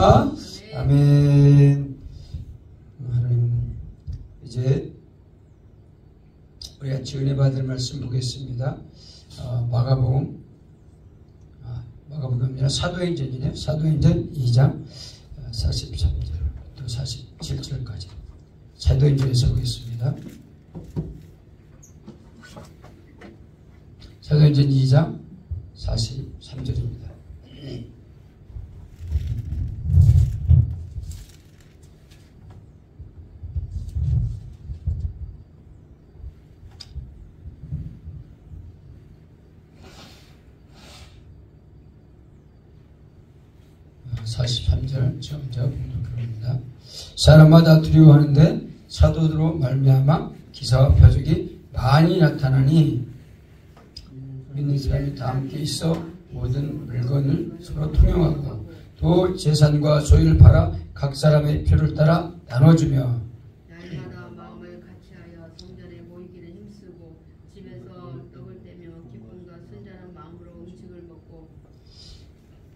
주옵소서. 아멘. 하나님, 이제 우리 같이 은혜 받을 말씀 보겠습니다. 마가복음이나 사도행전이네요. 사도행전 2장 43절부터 47절까지 사도행전에서 보겠습니다. 사도행전 2장 43절입니다. 처음부터 그럽니다. 사람마다 두려워하는데 사도들로 말미암아 기사와 표적이 많이 나타나니 믿는 사람이 다 함께 있어 모든 물건을 서로 통용하고 또 재산과 소유를 팔아 각 사람의 필요를 따라 나눠주며 날마다 마음을 같이하여 성전에 모이기를 힘쓰고 집에서 떡을 떼며 기쁨과 순전한 마음으로 음식을 먹고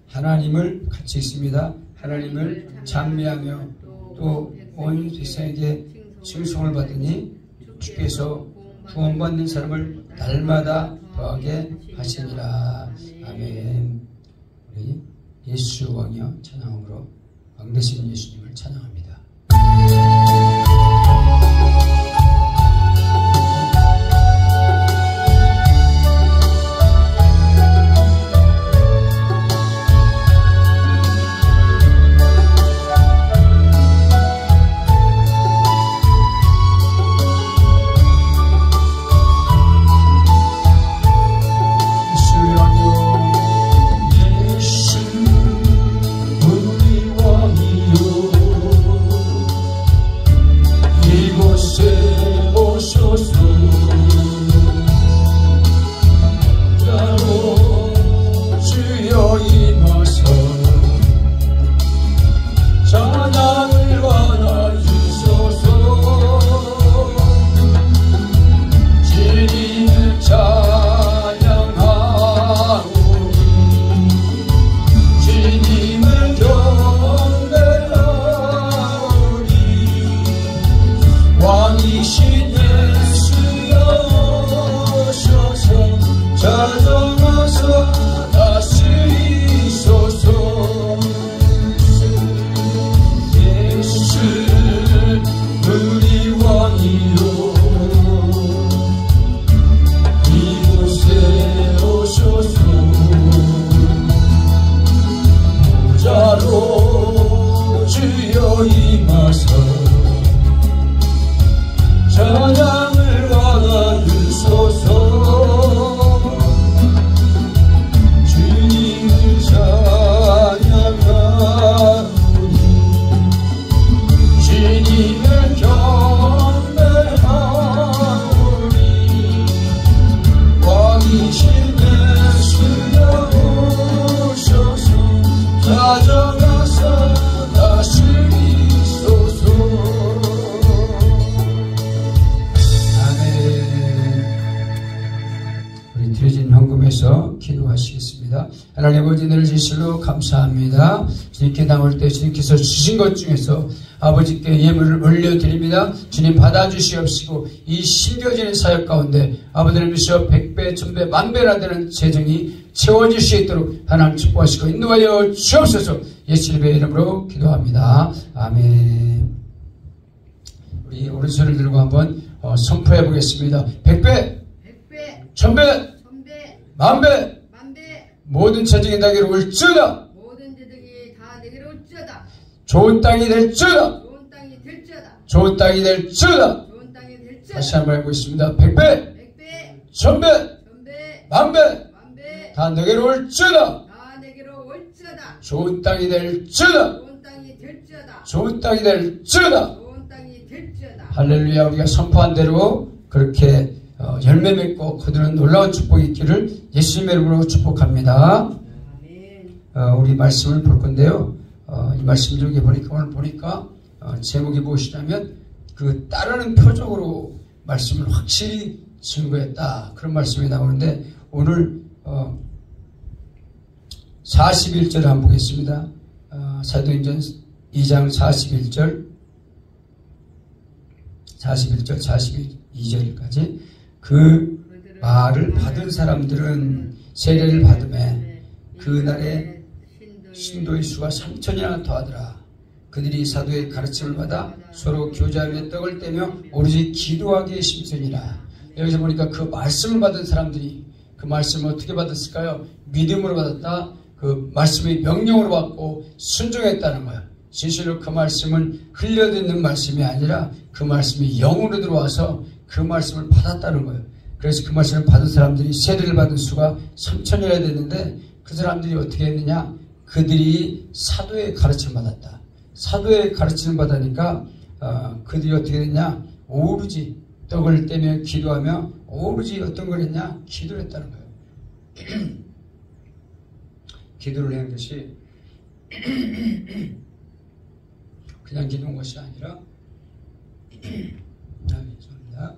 하나님을 같이 있습니다. 하나님을 찬미하며 또 온 세상에게 칭송을 받으니 주께서 구원받는 사람을 날마다 더하게 하시니라. 아멘. 우리 예수 왕이여 찬양으로 왕 되신 예수님을 찬양합니다. 하나님 아버지 은혜를 주시로 감사합니다. 주님께 나올 때 주님께서 주신 것 중에서 아버지께 예물을 올려드립니다. 주님 받아주시옵시고 이 심겨지는 사역 가운데 아버지를 주시어 100배, 1000배, 10,000배나 되는 재정이 채워질 수 있도록 하나님 축복하시고 인도하여 주옵소서. 예수님의 이름으로 기도합니다. 아멘. 우리 오른손을 들고 한번 선포해 보겠습니다. 100배, 1000배, 10,000배 모든 재정이 나에게로 올지어다. 모든 재정이 다 내게로 올지어다. 좋은 땅이 될지어다. 좋은 땅이 될지어다. 좋은 땅이 될지어다. 좋은 땅이 될지어다. 다시 한번 하고 있습니다. 100배, 1000배, 10,000배 다 내게로 올지어다. 다 내게로 올지어다. 좋은 땅이 될지어다. 좋은 땅이 될지어다. 좋은 땅이 될지어다. 좋은 땅이 될지어다. 할렐루야. 우리가 선포한 대로 그렇게 열매 맺고 거두는 놀라운 축복이 있기를 예수님의 이름으로 축복합니다. 우리 말씀을 볼 건데요. 이 말씀 중에 오늘 보니까 제목이 무엇이냐면 그 따르는 표적으로 말씀을 확실히 증거했다. 그런 말씀이 나오는데 오늘 41절을 한번 보겠습니다. 사도행전 2장 41절 42절까지 그 말을 받은 사람들은 세례를 받음에 그날에 신도의 수가 3,000이나 더하더라. 그들이 사도의 가르침을 받아 서로 교제하며 떡을 떼며 오로지 기도하기에 심쓰니라. 여기서 보니까 그 말씀을 받은 사람들이 그 말씀을 어떻게 받았을까요? 믿음으로 받았다. 그 말씀의 명령으로 받고 순종했다는 거예요. 진실로 그 말씀은 흘려듣는 말씀이 아니라 그 말씀이 영으로 들어와서 그 말씀을 받았다는 거예요. 그래서 그 말씀을 받은 사람들이 세례를 받은 수가 3,000이나 됐는데 그 사람들이 어떻게 했느냐? 그들이 사도의 가르침을 받았다. 사도의 가르침을 받으니까 그들이 어떻게 됐냐? 오로지 떡을 떼며 기도하며 오로지 어떤 걸 했냐? 기도를 했다는 거예요. 기도를 한 것이 그냥 기도한 것이 아니라 죄송합니다.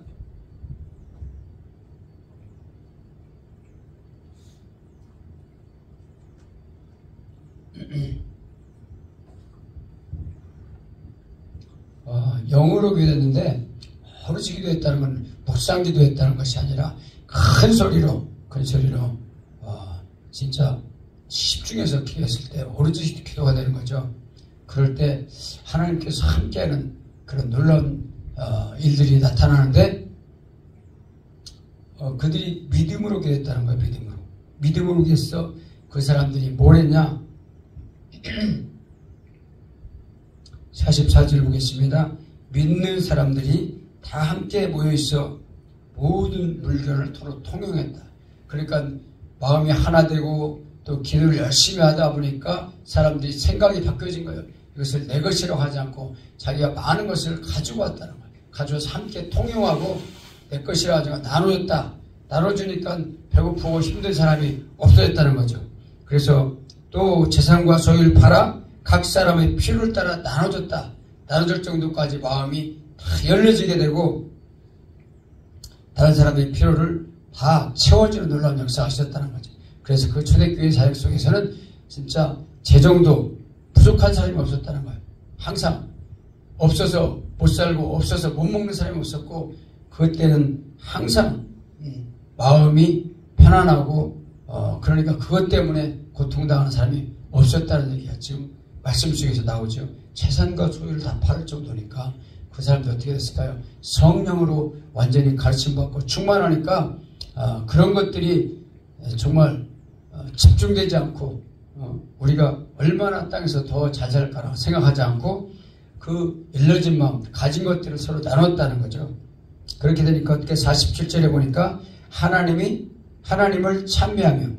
영으로 기도했는데 오로지 기도했다는 건 묵상 기도했다는 것이 아니라 큰 소리로 진짜 집중해서 기도했을 때 오로지 기도가 되는 거죠. 그럴 때 하나님께서 함께하는 그런 놀라운 일들이 나타나는데 그들이 믿음으로 기도했다는 거예요. 믿음으로 기도해서 그 사람들이 뭘 했냐? 44절 보겠습니다. 믿는 사람들이 다 함께 모여있어 모든 물건을 서로 통용했다. 그러니까 마음이 하나 되고 또 기도를 열심히 하다 보니까 사람들이 생각이 바뀌어진 거예요. 이것을 내 것이라고 하지 않고 자기가 많은 것을 가지고 왔다는 거예요. 가져와서 함께 통용하고 내 것이라고 하지 않고 나눠줬다. 나눠주니까 배고프고 힘든 사람이 없어졌다는 거죠. 그래서 또 재산과 소유를 팔아 각 사람의 필요를 따라 나눠줬다. 나눠줄 정도까지 마음이 다 열려지게 되고 다른 사람의 필요를 다 채워주는 놀라운 역사가 있었다는 거죠. 그래서 그 초대교회 사역 속에서는 진짜 재정도 부족한 사람이 없었다는 거예요. 항상 없어서 못 살고 없어서 못 먹는 사람이 없었고 그때는 항상 마음이 편안하고 그러니까 그것 때문에 고통당하는 사람이 없었다는 얘기가 지금 말씀 속에서 나오죠. 재산과 소유를 다 팔을 정도니까 그 사람들이 어떻게 됐을까요? 성령으로 완전히 가르침받고 충만하니까 그런 것들이 정말 집중되지 않고 우리가 얼마나 땅에서 더 잘 살까라고 생각하지 않고 그 일러진 마음, 가진 것들을 서로 나눴다는 거죠. 그렇게 되니까 어떻게 47절에 보니까 하나님을 찬미하며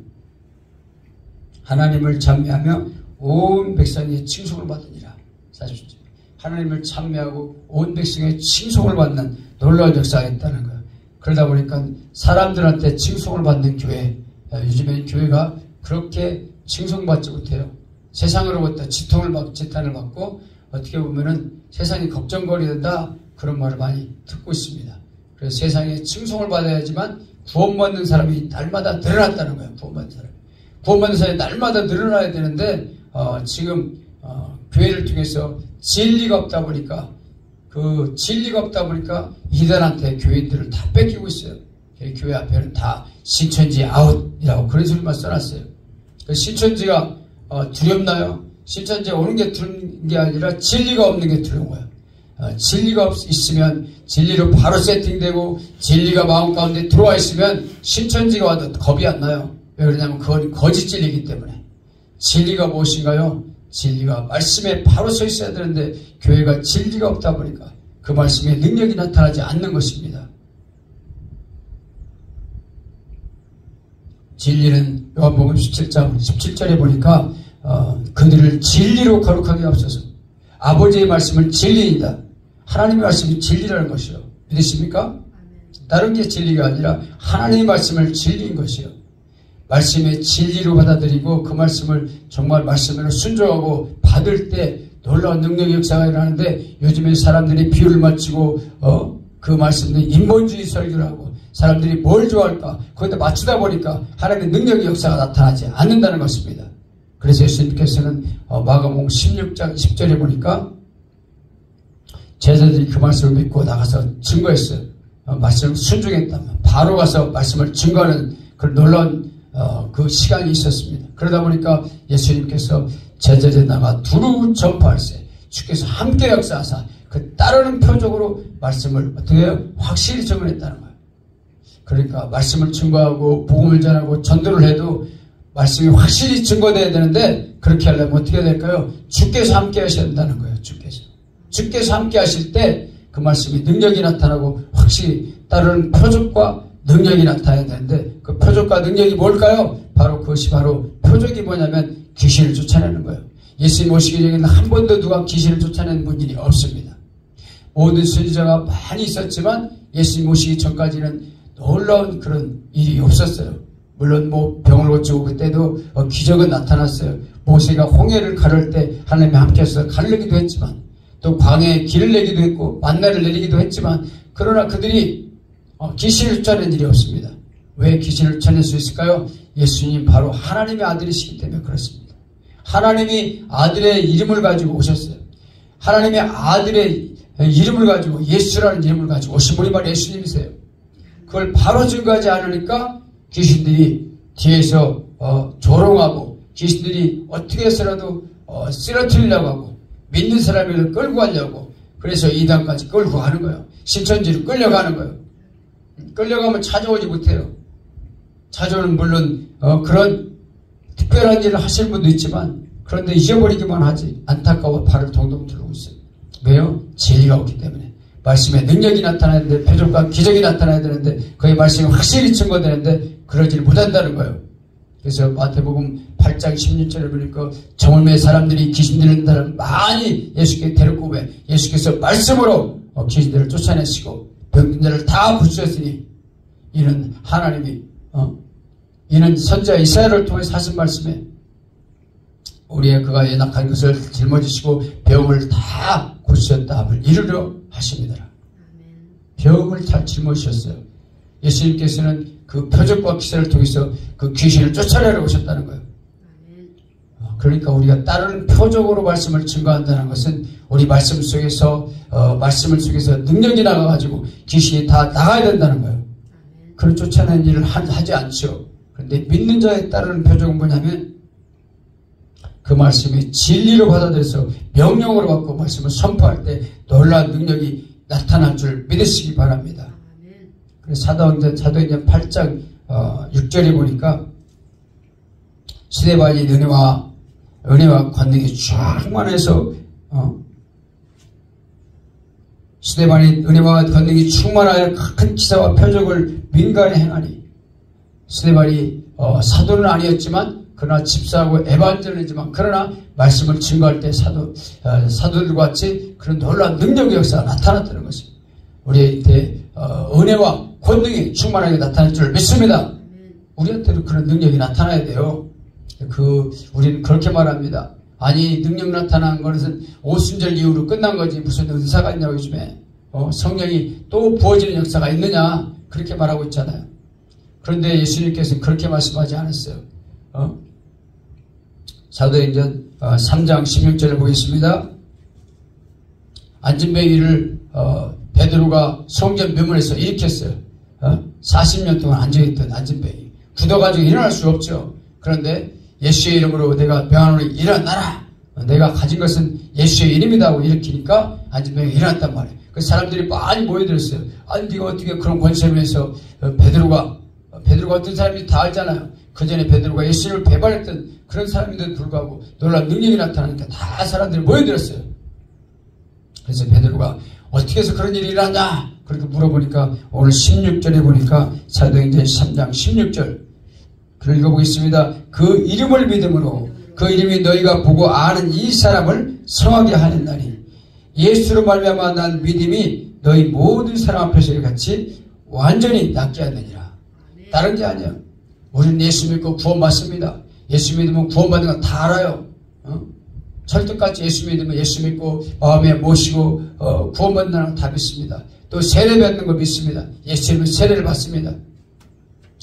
온 백성의 칭송을 받으니라. 47절. 하나님을 찬미하고 온 백성의 칭송을 받는 놀라운 역사가 있다는 거예요. 그러다 보니까 사람들한테 칭송을 받는 교회, 요즘에는 교회가 그렇게 칭송받지 못해요. 세상으로부터 지탄을 받고 어떻게 보면은 세상이 걱정거리 된다 그런 말을 많이 듣고 있습니다. 그래서 세상에 칭송을 받아야지만 구원받는 사람이 날마다 늘어났다는 거예요. 구원받는 사람이 날마다 늘어나야 되는데 지금 교회를 통해서 진리가 없다 보니까 이단한테 교인들을 다 뺏기고 있어요. 교회 앞에는 다 신천지 아웃이라고 그런 소리만 써놨어요. 신천지가 두렵나요? 신천지에 오는 게 두려운 게 아니라 진리가 없는 게 두려운 거예요. 진리가 있으면 진리로 바로 세팅되고 진리가 마음 가운데 들어와 있으면 신천지가 와도 겁이 안 나요. 왜 그러냐면 그건 거짓 진리이기 때문에. 진리가 무엇인가요? 진리가 말씀에 바로 서 있어야 되는데 교회가 진리가 없다 보니까 그 말씀에 능력이 나타나지 않는 것입니다. 진리는 요한복음 17장 17절에 보니까 그들을 진리로 거룩하게 앞서서 아버지의 말씀은 진리이다. 하나님의 말씀이 진리라는 것이요. 믿으십니까? 다른 게 진리가 아니라 하나님의 말씀을 진리인 것이요. 말씀의 진리로 받아들이고 그 말씀을 정말 말씀으로 순종하고 받을 때 놀라운 능력의 역사가 일어나는데 요즘에 사람들이 비유를 맞추고 그 말씀들 인본주의 설교를 하고 사람들이 뭘 좋아할까 거기다 맞추다 보니까 하나님의 능력의 역사가 나타나지 않는다는 것입니다. 그래서 예수님께서는 마가복음 16장 10절에 보니까 제자들이 그 말씀을 믿고 나가서 증거했어요. 말씀을 순종했다면 바로 가서 말씀을 증거하는 그 놀라운 그 시간이 있었습니다. 그러다 보니까 예수님께서 제자들이 나가 두루 전파할세 주께서 함께 역사하사 그 따르는 표적으로 말씀을 어떻게 해요? 확실히 증언했다는 거예요. 그러니까 말씀을 증거하고 복음을 전하고 전도를 해도 말씀이 확실히 증거돼야 되는데 그렇게 하려면 어떻게 해야 될까요? 주께서 함께 하셔야 된다는 거예요. 주께서 함께 하실 때 그 말씀이 능력이 나타나고 확실히 따르는 표적과 능력이 나타나야 되는데 그 표적과 능력이 뭘까요? 바로 그것이 바로 표적이 뭐냐면 귀신을 쫓아내는 거예요. 예수님 오시기 전에는 한 번도 누가 귀신을 쫓아내는 분이 없습니다. 모든 선지자가 많이 있었지만 예수님 오시기 전까지는 놀라운 그런 일이 없었어요. 물론 병을 고치고 그때도 기적은 나타났어요. 모세가 홍해를 가를 때 하나님이 함께해서 가르기도 했지만 또 광야에 길을 내기도 했고 만나를 내리기도 했지만 그러나 그들이 귀신을 쫓아낸 일이 없습니다. 왜 귀신을 쫓아낼 수 있을까요? 예수님 바로 하나님의 아들이시기 때문에 그렇습니다. 하나님이 아들의 이름을 가지고 오셨어요. 하나님의 아들의 이름을 가지고 예수라는 이름을 가지고 오신 분이 바로 예수님이세요. 그걸 바로 증거하지 않으니까 귀신들이 뒤에서 조롱하고 귀신들이 어떻게 해서라도 쓰러뜨리려고 하고 믿는 사람을 끌고 가려고 그래서 이단까지 끌고 가는 거예요. 신천지로 끌려가는 거예요. 끌려가면 찾아오지 못해요. 찾아오는 물론 그런 특별한 일을 하시는 분도 있지만 그런데 잊어버리기만 하지 안타까워 발을 동동 두르고 있어요. 왜요? 진리가 없기 때문에. 말씀에 능력이 나타나야 되는데 표적과 기적이 나타나야 되는데 그의 말씀이 확실히 증거되는데 그러지를 못한다는 거예요. 그래서 마태복음 8장 16절에 보니까 정월매 사람들이 귀신 들리는 사람 많이 예수께 데리고 오매 예수께서 말씀으로 귀신들을 쫓아내시고 병든 자를 다 부수셨으니 이는 하나님이 이는 선지자 이사야를 통해서 하신 말씀에 우리의 그가 연약한 것을 짊어지시고 병을 다 고치셨다 함을 이루려 하십니다. 병을 다 짊어지셨어요. 예수님께서는 그 표적과 기사를 통해서 그 귀신을 쫓아내려 오셨다는 거예요. 그러니까 우리가 따르는 표적으로 말씀을 증거한다는 것은 우리 말씀 속에서 말씀을 속에서 능력이 나가가지고 귀신이 다 나가야 된다는 거예요. 그런 쫓아내는 일을 하지 않죠. 그런데 믿는 자에 따르는 표적은 뭐냐면 그 말씀이 진리로 받아들여서 명령으로 받고 말씀을 선포할 때 놀라운 능력이 나타날 줄 믿으시기 바랍니다. 그래서 사도행전 8장 6절에 보니까 스데반이 은혜와 권능이 충만해서 스데반이 은혜와 권능이 충만하여 큰 기사와 표적을 민간에 행하니 스데반이 사도는 아니었지만 그러나 집사하고 에반젤리지만 그러나 말씀을 증거할 때 사도들과 같이 그런 놀라운 능력의 역사가 나타났다는 것입니다. 우리한테 은혜와 권능이 충만하게 나타날 줄 믿습니다. 우리한테도 그런 능력이 나타나야 돼요. 우리는 그렇게 말합니다. 아니 능력 나타난 것은 오순절 이후로 끝난 거지 무슨 은사가 있냐고 요즘에 성령이 또 부어지는 역사가 있느냐 그렇게 말하고 있잖아요. 그런데 예수님께서는 그렇게 말씀하지 않았어요. 사도행전 3장 16절을 보겠습니다. 안진뱅이를 베드로가 성전 묘문에서 일으켰어요. 40년 동안 앉아있던 안진뱅이 굳어가지고 일어날 수 없죠. 그런데 예수의 이름으로 내가 명하노니 일어나라. 내가 가진 것은 예수의 이름이다 하고 일으키니까 안진뱅이가 일어났단 말이에요. 그 사람들이 많이 모여들었어요. 아니 네가 어떻게 그런 권세를 해서 베드로가 어떤 사람인지 다 알잖아요. 그 전에 베드로가 예수를 배반했던 그런 사람인데도 불구하고 놀라운 능력이 나타나니까 다 사람들이 모여들었어요. 그래서 베드로가 어떻게 해서 그런 일이 일어났냐 그렇게 물어보니까 오늘 16절에 보니까 사도행전 3장 16절 그걸 읽어보겠습니다. 그 이름을 믿음으로 그 이름이 너희가 보고 아는 이 사람을 성하게 하였나니 예수로 말미암아 난 믿음이 너희 모든 사람 앞에서 같이 완전히 낫게 하느니라. 다른 게 아니야. 우리는 예수 믿고 구원받습니다. 예수 믿으면 구원받는 건 다 알아요. 철떡같이 예수 믿으면 예수 믿고 마음에 모시고 구원받는다는 건 다 믿습니다. 또 세례 받는 거 믿습니다. 예수 믿으면 세례를 받습니다.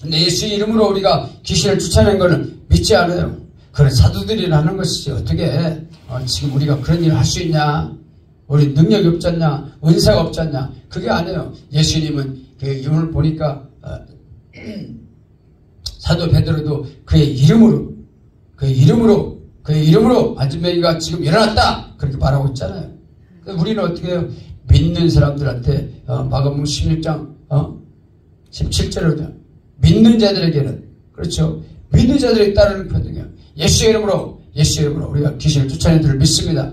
근데 예수 이름으로 우리가 귀신을 쫓아낸 거는 믿지 않아요. 그런 사도들이라는 것이지. 어떻게 지금 우리가 그런 일을 할 수 있냐? 우리 능력이 없지 않냐? 은사가 없지 않냐? 그게 아니에요. 예수님은 그 이름을 보니까 사도 베드로도 그의 이름으로 안진뱅이가 지금 일어났다 그렇게 말하고 있잖아요. 우리는 어떻게 해요? 믿는 사람들한테 마가복음 16장 17절로 믿는 자들에게는, 그렇죠, 믿는 자들에 따르는 표정이에요. 예수의 이름으로 우리가 귀신을 쫓아내는 들 믿습니다.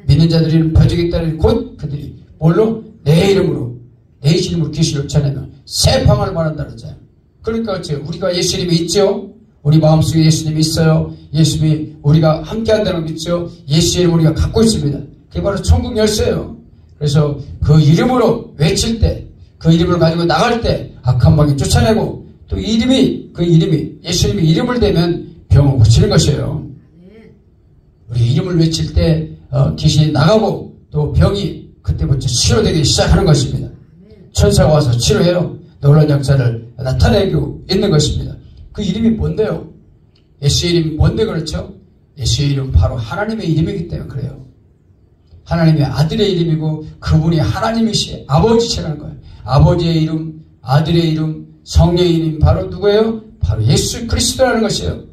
믿는 자들이 표적에 따르는 곧 그들이 뭘로? 내 이름으로 귀신을 쫓아내면 새 방언을 말한다 그러잖아요. 그러니까 어째요? 우리가 예수님이 있죠. 우리 마음속에 예수님이 있어요. 예수님이 우리가 함께한다는 거 믿죠. 예수의 이름을 우리가 갖고 있습니다. 그게 바로 천국 열쇠예요. 그래서 그 이름으로 외칠 때, 그 이름을 가지고 나갈 때 악한 방에 쫓아내고, 또 그 이름이 예수님의 이름을 대면 병을 고치는 것이에요. 우리 이름을 외칠 때 귀신이 나가고 또 병이 그때부터 치료되기 시작하는 것입니다. 천사가 와서 치료해요. 놀라운 역사를 나타내고 있는 것입니다. 그 이름이 뭔데요? 예수의 이름이 뭔데 그렇죠? 예수의 이름은 바로 하나님의 이름이기 때문에 그래요. 하나님의 아들의 이름이고 그분이 하나님이시 아버지시라는 거예요. 아버지의 이름, 아들의 이름, 성령의 이름 바로 누구예요? 바로 예수 그리스도라는 것이에요.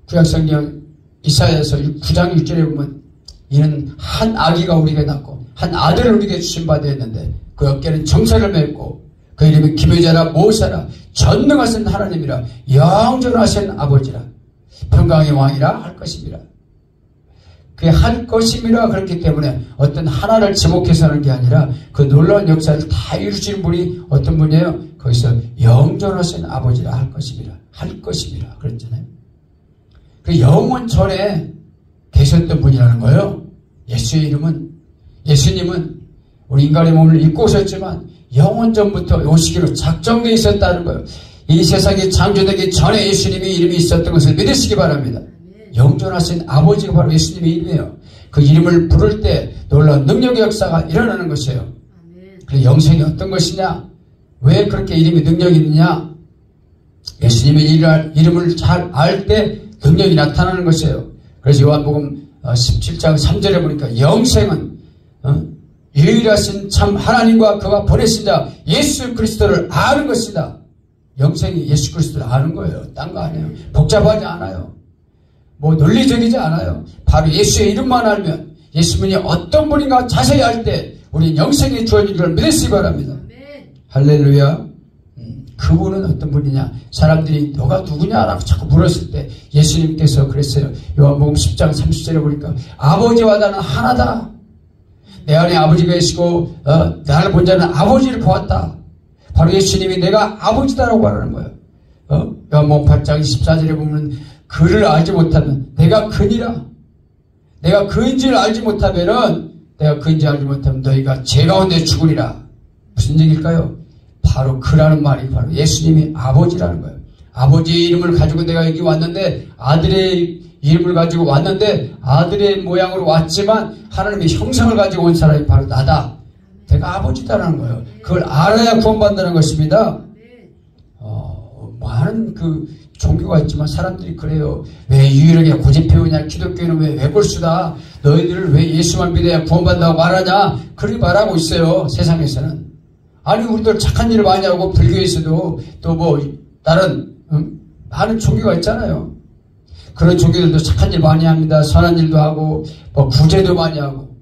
구약성경 이사야서 9장 6절에 보면 이는 한 아기가 우리에게 낳고 한 아들을 우리에게 주신 바 되었는데 그 어깨는 정사를 맺고 그 이름이 기묘자라 모사라 전능하신 하나님이라 영존하신 아버지라 평강의 왕이라 할 것입니다. 그 할 것임이라 그렇기 때문에 어떤 하나를 지목해서 하는 게 아니라 그 놀라운 역사를 다 이루시는 분이 어떤 분이에요? 거기서 영존하신 아버지라 할 것입니다. 그랬잖아요. 그 영원 전에 계셨던 분이라는 거예요. 예수님은 우리 인간의 몸을 입고 오셨지만 영원 전부터 오시기로 작정되어 있었다는 거예요. 이 세상이 창조되기 전에 예수님의 이름이 있었던 것을 믿으시기 바랍니다. 영존하신 아버지가 바로 예수님의 이름이에요. 그 이름을 부를 때 놀라운 능력의 역사가 일어나는 것이에요. 그래서 영생이 어떤 것이냐? 왜 그렇게 이름이 능력이 있느냐? 예수님의 이름을 잘 알 때 능력이 나타나는 것이에요. 그래서 요한복음 17장 3절에 보니까 영생은 유일하신 참 하나님과 그가 보내신 자 예수 그리스도를 아는 것이다. 영생이 예수 그리스도를 아는 거예요. 딴 거 아니에요. 복잡하지 않아요. 뭐 논리적이지 않아요. 바로 예수의 이름만 알면, 예수님이 어떤 분인가 자세히 알 때 우리는 영생이 주어진 걸 믿으시기 바랍니다. 할렐루야. 그분은 어떤 분이냐? 사람들이 너가 누구냐라고 자꾸 물었을 때 예수님께서 그랬어요. 요한복음 10장 30절에 보니까 아버지와 나는 하나다. 내 안에 아버지가 계시고 나를 본 자는 아버지를 보았다. 바로 예수님이 내가 아버지다라고 말하는 거예요. 요한복음 8장 24절에 보면 그를 알지 못하면 내가 그니라. 내가 그인지를 알지 못하면 너희가 죄 가운데 죽으리라. 무슨 얘기일까요? 바로 그라는 말이 바로 예수님이 아버지라는 거예요. 아버지의 이름을 가지고 내가 여기 왔는데, 아들의 이름을 가지고 왔는데, 아들의 모양으로 왔지만 하나님의 형상을 가지고 온 사람이 바로 나다. 내가 아버지다라는 거예요. 그걸 알아야 구원받는다는 것입니다. 많은 종교가 있지만 사람들이 그래요. 왜 유일하게 고집해오냐? 기독교는 왜 외골수다? 너희들을 왜 예수만 믿어야 구원받는다고 말하냐? 그렇게 말하고 있어요. 세상에서는. 아니 우리들 착한 일을 많이 하고 불교에서도 또 뭐 다른 많은 종교가 있잖아요. 그런 종교들도 착한 일 많이 합니다. 선한 일도 하고 뭐 구제도 많이 하고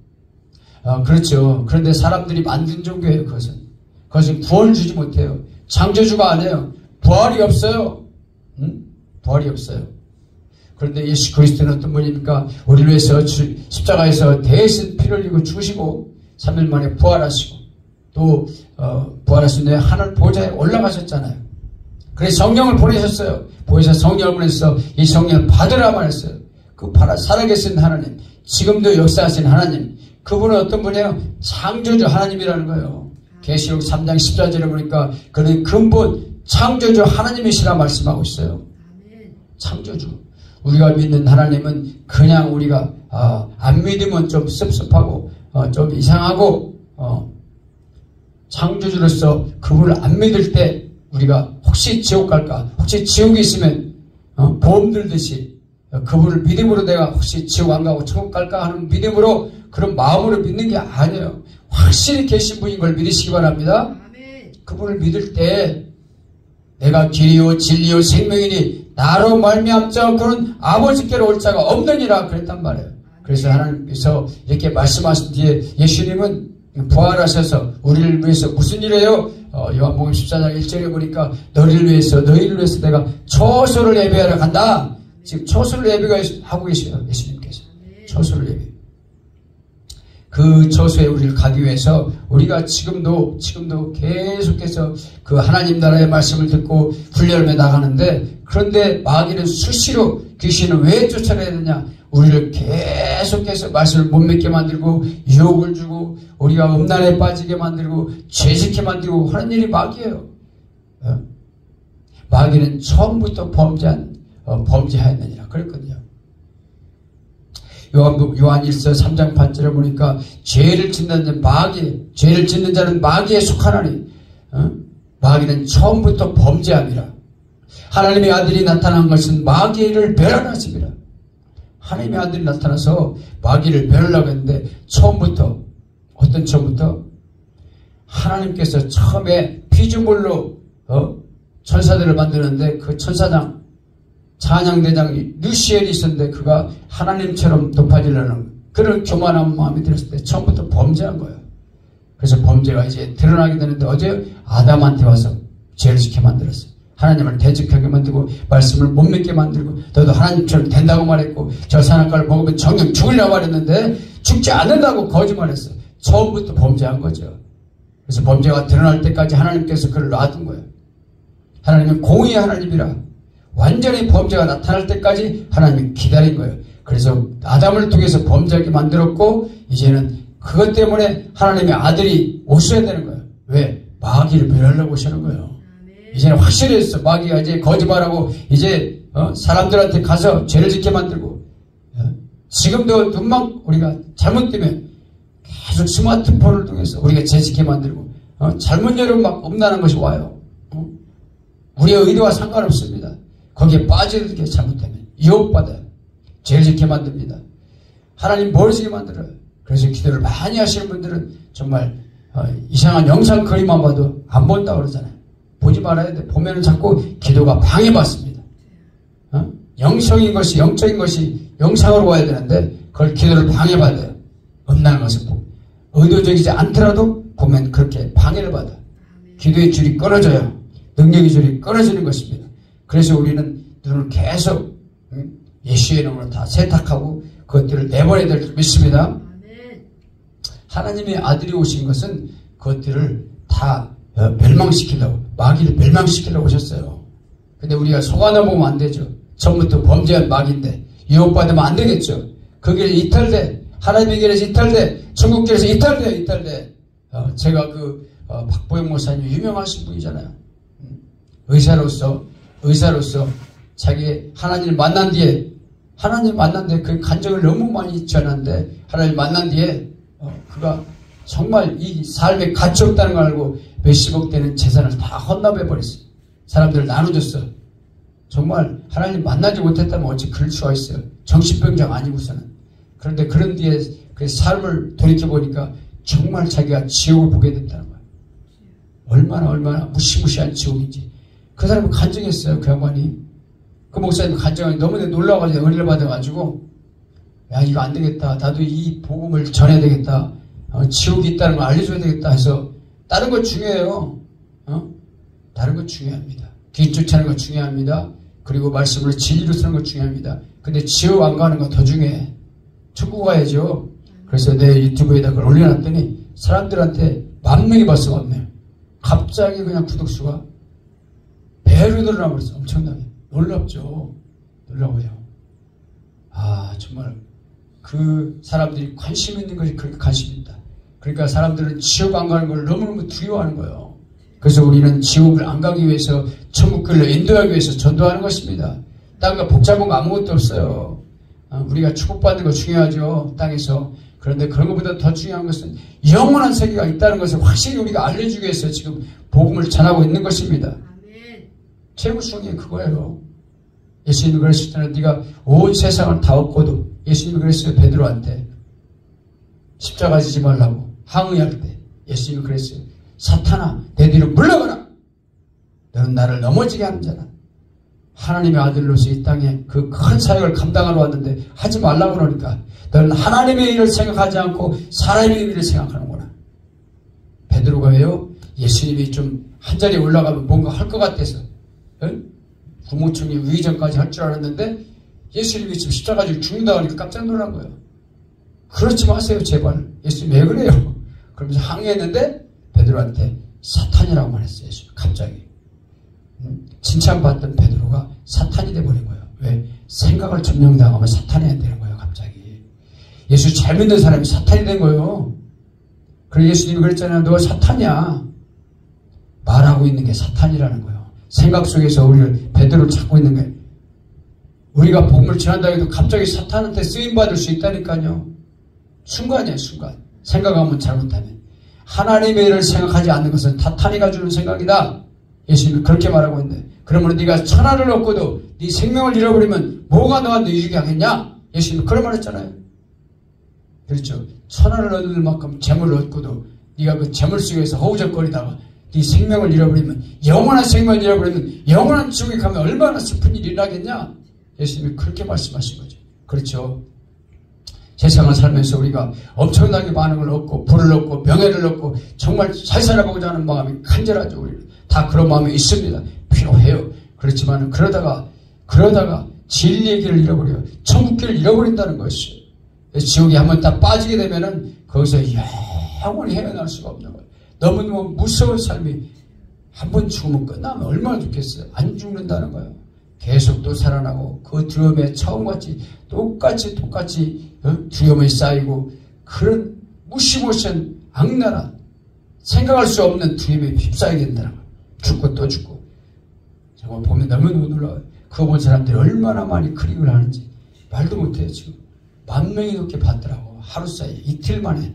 그렇죠. 그런데 사람들이 만든 종교예요. 그것은 구원을 주지 못해요. 창조주가 안 해요. 부활이 없어요. 부활이 없어요. 그런데 예수 그리스도는 어떤 분입니까? 우리를 위해서 십자가에서 대신 피를 흘리고 죽으시고 3일 만에 부활하시고 또 부활하신 후에 하늘 보좌에 올라가셨잖아요. 그래서 성령을 보내셨어요. 보혜사 성령을 보내서 이 성령을 받으라 말했어요. 그 살아계신 하나님, 지금도 역사하신 하나님, 그분은 어떤 분이에요? 창조주 하나님이라는 거예요. 계시록 3장 14절에 보니까 그는 근본 창조주 하나님이시라 말씀하고 있어요. 창조주. 우리가 믿는 하나님은 그냥 우리가 안 믿으면 좀 섭섭하고 좀 이상하고 창조주로서 그분을 안 믿을 때 우리가 혹시 지옥 갈까? 혹시 지옥에 있으면 보험 들듯이 그분을 믿음으로 내가 혹시 지옥 안 가고 천국 갈까 하는 믿음으로 그런 마음으로 믿는 게 아니에요. 확실히 계신 분인 걸 믿으시기 바랍니다. 그분을 믿을 때 내가 길이요 진리요 생명이니 나로 말미암지 않고는 아버지께로 올 자가 없느니라 그랬단 말이에요. 그래서 하나님께서 이렇게 말씀하신 뒤에 예수님은 부활하셔서 우리를 위해서 무슨 일을 해요? 요한복음 14장 1절에 보니까 너희를 위해서 내가 초소를 예배하러 간다. 지금 초소를 예배하고 계셔요. 예수님께서 초소를 예배. 그 초소에 우리를 가기 위해서 우리가 지금도 계속해서 그 하나님 나라의 말씀을 듣고 훈련을 해 나가는데, 그런데 마귀는 수시로 귀신은 왜 쫓아내야 되냐? 우리를 계속해서 말씀을 못 믿게 만들고 유혹을 주고 우리가 음란에 빠지게 만들고 죄짓게 만들고 하는 일이 마귀예요. 마귀는 처음부터 범죄하였느니라 그랬거든요. 요한일서 3장 8절에 보니까 죄를 짓는 자는 마귀에 속하나니 마귀는 처음부터 범죄함이라. 하나님의 아들이 나타난 것은 마귀를 멸하심이라. 하나님의 아들이 나타나서 마귀를 멸하려고 했는데 처음부터 하나님께서 처음에 피조물로 천사들을 만드는데 그 천사장 찬양대장 루시엘이 있었는데 그가 하나님처럼 높아지려는 그런 교만한 마음이 들었을 때 처음부터 범죄한 거예요. 그래서 범죄가 이제 드러나게 되는데 어제 아담한테 와서 죄를 짓게 만들었어요. 하나님을 대적하게 만들고 말씀을 못 믿게 만들고 너도 하나님처럼 된다고 말했고 저 산악과를 먹으면 정녕 죽으려고 말했는데 죽지 않는다고 거짓말했어요. 처음부터 범죄한 거죠. 그래서 범죄가 드러날 때까지 하나님께서 그를 놔둔 거예요. 하나님은 공의의 하나님이라 완전히 범죄가 나타날 때까지 하나님이 기다린 거예요. 그래서 아담을 통해서 범죄하게 만들었고 이제는 그것 때문에 하나님의 아들이 오셔야 되는 거예요. 왜? 마귀를 멸하려고 오시는 거예요. 이제는 확실했어. 마귀가 이제 거짓말하고 이제 사람들한테 가서 죄를 짓게 만들고 지금도 눈만 우리가 잘못되면 계속 스마트폰을 통해서 우리가 죄 짓게 만들고 잘못 열으면 막 음란한 것이 와요. 우리의 의도와 상관없습니다. 거기에 빠지게 잘못하면 유혹받아요. 죄를 짓게 만듭니다. 하나님 버리시게 만들어요. 그래서 기도를 많이 하시는 분들은 정말 이상한 영상 그림만 봐도 안 본다고 그러잖아요. 보지 말아야 돼. 보면은 자꾸 기도가 방해받습니다. 영적인 것이 영상으로 와야 되는데 그걸 기도를 방해받아요. 음란한 것을 보고 의도적이지 않더라도 보면 그렇게 방해를 받아요. 기도의 줄이 끊어져요. 능력의 줄이 끊어지는 것입니다. 그래서 우리는 눈을 계속 예수의 이름으로 다 세탁하고 그것들을 내버려야 될 줄 믿습니다. 하나님의 아들이 오신 것은 그것들을 다 멸망시키려고, 마귀를 멸망시키려고 오셨어요. 근데 우리가 속아나 보면 안 되죠. 처음부터 범죄한 마귀인데 유혹받으면 안 되겠죠. 그 길에 이탈돼, 하나님의 길에서 이탈돼, 천국 길에서 이탈돼. 제가 박보영 목사님 유명하신 분이잖아요. 의사로서 자기 하나님을 만난 뒤에 그 간증을 너무 많이 전하는데 하나님을 만난 뒤에 그가 정말 이 삶에 가치 없다는 걸 알고 몇십억 되는 재산을 다 헌납해버렸어요. 사람들을 나눠줬어. 정말 하나님 만나지 못했다면 어찌 그럴 수가 있어요. 정신병자 아니고서는. 그런데 그런 뒤에 그 삶을 돌이켜보니까 정말 자기가 지옥을 보게 됐다는 거예요. 얼마나 무시무시한 지옥인지. 그 사람은 간증했어요. 그 양반이. 그 목사님 간증하니 너무 놀라가지고 은혜를 받아가지고 야 이거 안 되겠다. 나도 이 복음을 전해야 되겠다. 지옥이 있다는 걸 알려줘야 되겠다 해서 다른 거 중요해요. 다른 거 중요합니다. 길 쫓아내는 거 중요합니다. 그리고 말씀을 진리로 쓰는 거 중요합니다. 근데 지옥 안 가는 거 더 중요해. 천국 가야죠. 그래서 내 유튜브에다 그걸 올려놨더니 사람들한테 10,000명이 봤어. 10,000명. 갑자기 그냥 구독수가 배로 늘어나버렸어. 엄청나게. 놀랍죠. 놀라워요. 정말 그 사람들이 관심 있는 것이 그렇게 관심이 있다. 그러니까 사람들은 지옥 안 가는 걸 너무너무 두려워하는 거예요. 그래서 우리는 지옥을 안 가기 위해서 천국길로 인도하기 위해서 전도하는 것입니다. 땅과 복잡한 거 아무것도 없어요. 우리가 축복받는 거 중요하죠. 땅에서. 그런데 그런 것보다 더 중요한 것은 영원한 세계가 있다는 것을 확실히 우리가 알려주기 위해서 지금 복음을 전하고 있는 것입니다. 최고 중요한 게 그거예요. 예수님이 그러셨잖아요. 네가 온 세상을 다 얻고도, 예수님이 그랬어요. 베드로한테 십자가 지지 말라고 항의할 때 예수님이 그랬어요. 사탄아, 내 뒤로 물러가라. 너는 나를 넘어지게 하는 자다. 하나님의 아들로서 이 땅에 그 큰 사역을 감당하러 왔는데 하지 말라고 그러니까 너는 하나님의 일을 생각하지 않고 사람의 일을 생각하는구나. 베드로가 왜요? 예수님이 좀 한 자리에 올라가면 뭔가 할 것 같아서 국무총리 위의전까지 할 줄 알았는데 예수님이 지금 십자가 지고 죽는다고 하니까 깜짝 놀란 거예요. 그렇지 마세요 제발. 예수님 왜 그래요? 그러면서 항의했는데 베드로한테 사탄이라고 말했어요. 예수님 갑자기. 칭찬받던 베드로가 사탄이 돼버린 거예요. 왜? 생각을 점령당하면 사탄이 되는 거예요. 갑자기. 예수 잘 믿는 사람이 사탄이 된 거예요. 그래서 예수님이 그랬잖아요. 너가 사탄이야. 말하고 있는 게 사탄이라는 거예요. 생각 속에서 우리를 베드로를 찾고 있는 게 우리가 복음을 전한다고 해도 갑자기 사탄한테 쓰임받을 수 있다니까요. 순간이에요. 순간. 생각하면 잘못하면. 하나님의 일을 생각하지 않는 것은 사탄이가 주는 생각이다. 예수님이 그렇게 말하고 있는데 그러면 네가 천하를 얻고도 네 생명을 잃어버리면 뭐가 너한테 유익이 하겠냐? 예수님이 그런 말 했잖아요. 그렇죠. 천하를 얻을 만큼 재물을 얻고도 네가 그 재물 속에서 허우적거리다가 네 생명을 잃어버리면 영원한 생명을 잃어버리면 영원한 지옥에 가면 얼마나 슬픈 일이 일어나겠냐? 예수님이 그렇게 말씀하신 거죠. 그렇죠. 세상을 살면서 우리가 엄청나게 많은 걸 얻고 부를 얻고 명예를 얻고 정말 잘 살아보고자 하는 마음이 간절하죠. 우리는 다 그런 마음이 있습니다. 필요해요. 그렇지만 그러다가 진리의 길을 잃어버려요. 천국 길을 잃어버린다는 것이에요. 지옥에 한번 딱 빠지게 되면은 거기서 영원히 헤어날 수가 없는 거예요. 너무너무 무서운 삶이 한 번 죽으면 끝나면 얼마나 좋겠어요. 안 죽는다는 거예요. 계속 또 살아나고 그 두려움에 처음같이 똑같이 두려움이 쌓이고 그런 무시무시한 악랄한 생각할 수 없는 두려움에 휩싸이게 된다는 거예요. 죽고 또 죽고. 정말 보면 너무너무 놀라워요. 그거 본 사람들이 얼마나 많이 클릭을 하는지 말도 못해요. 지금 10,000명이 넘게 봤더라고. 하루 사이에 이틀 만에.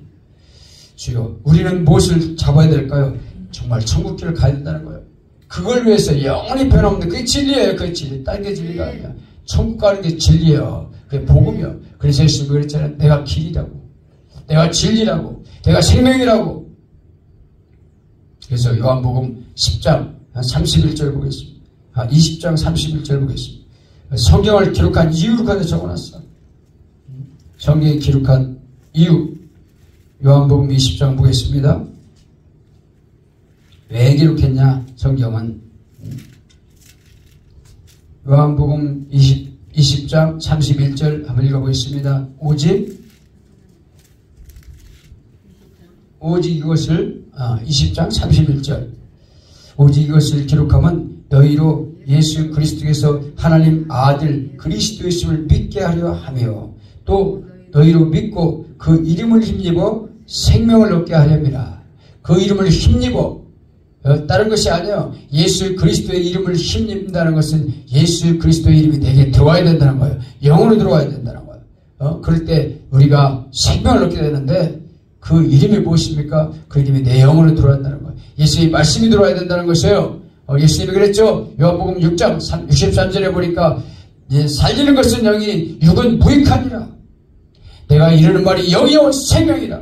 주여 우리는 무엇을 잡아야 될까요? 정말 천국길을 가야 된다는 거예요. 그걸 위해서 영원히 변함없는 그게 진리예요. 그게 진리. 딴 게 진리가 아니야. 천국 가는 게 진리예요. 그게 복음이요. 그래서 예수님이 그랬잖아요. 내가 길이라고. 내가 진리라고. 내가 생명이라고. 그래서 요한복음 10장 31절 보겠습니다. 20장 31절 보겠습니다. 성경을 기록한 이유를 거기에 적어놨어. 성경이 기록한 이유. 요한복음 20장 보겠습니다. 왜 기록했냐? 성경은 요한복음 20장 31절 한번 읽어보겠습니다. 오직 이것을 20장 31절 오직 이것을 기록하면 너희로 예수 그리스도께서 하나님 아들 그리스도이심을 믿게 하려 하며 또 너희로 믿고 그 이름을 힘입어 생명을 얻게 하렵니다. 그 이름을 힘입어 다른 것이 아니에요. 예수 그리스도의 이름을 힘입는다는 것은 예수 그리스도의 이름이 내게 들어와야 된다는 거예요. 영으로 들어와야 된다는 거예요. 그럴 때 우리가 생명을 얻게 되는데 그 이름이 무엇입니까? 그 이름이 내 영으로 들어간다는 거예요. 예수의 말씀이 들어와야 된다는 것이에요. 예수님이 그랬죠. 요한복음 6장 63절에 보니까 살리는 것은 영이 육은 무익하니라. 내가 이르는 말이 영이요 생명이라.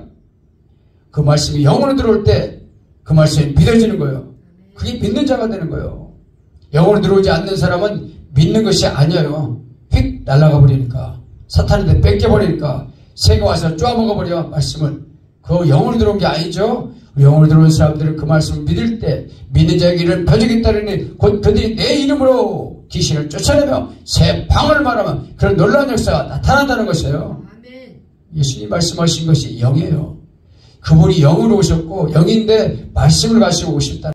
그 말씀이 영으로 들어올 때 그 말씀이 믿어지는 거예요. 그게 믿는 자가 되는 거예요. 영으로 들어오지 않는 사람은 믿는 것이 아니에요. 휙 날아가 버리니까 사탄한테 뺏겨버리니까 새가 와서 쪼아먹어버려 말씀을. 그 영으로 들어온 게 아니죠. 영으로 들어온 사람들은 그 말씀을 믿을 때 믿는 자에게 이런 표적이 따르니 곧 그들이 내 이름으로 귀신을 쫓아내며 새 방언을 말하면 그런 놀라운 역사가 나타난다는 것이에요. 예수님이 말씀하신 것이 영이에요. 그분이 영으로 오셨고 영인데 말씀을 가지고 오셨다.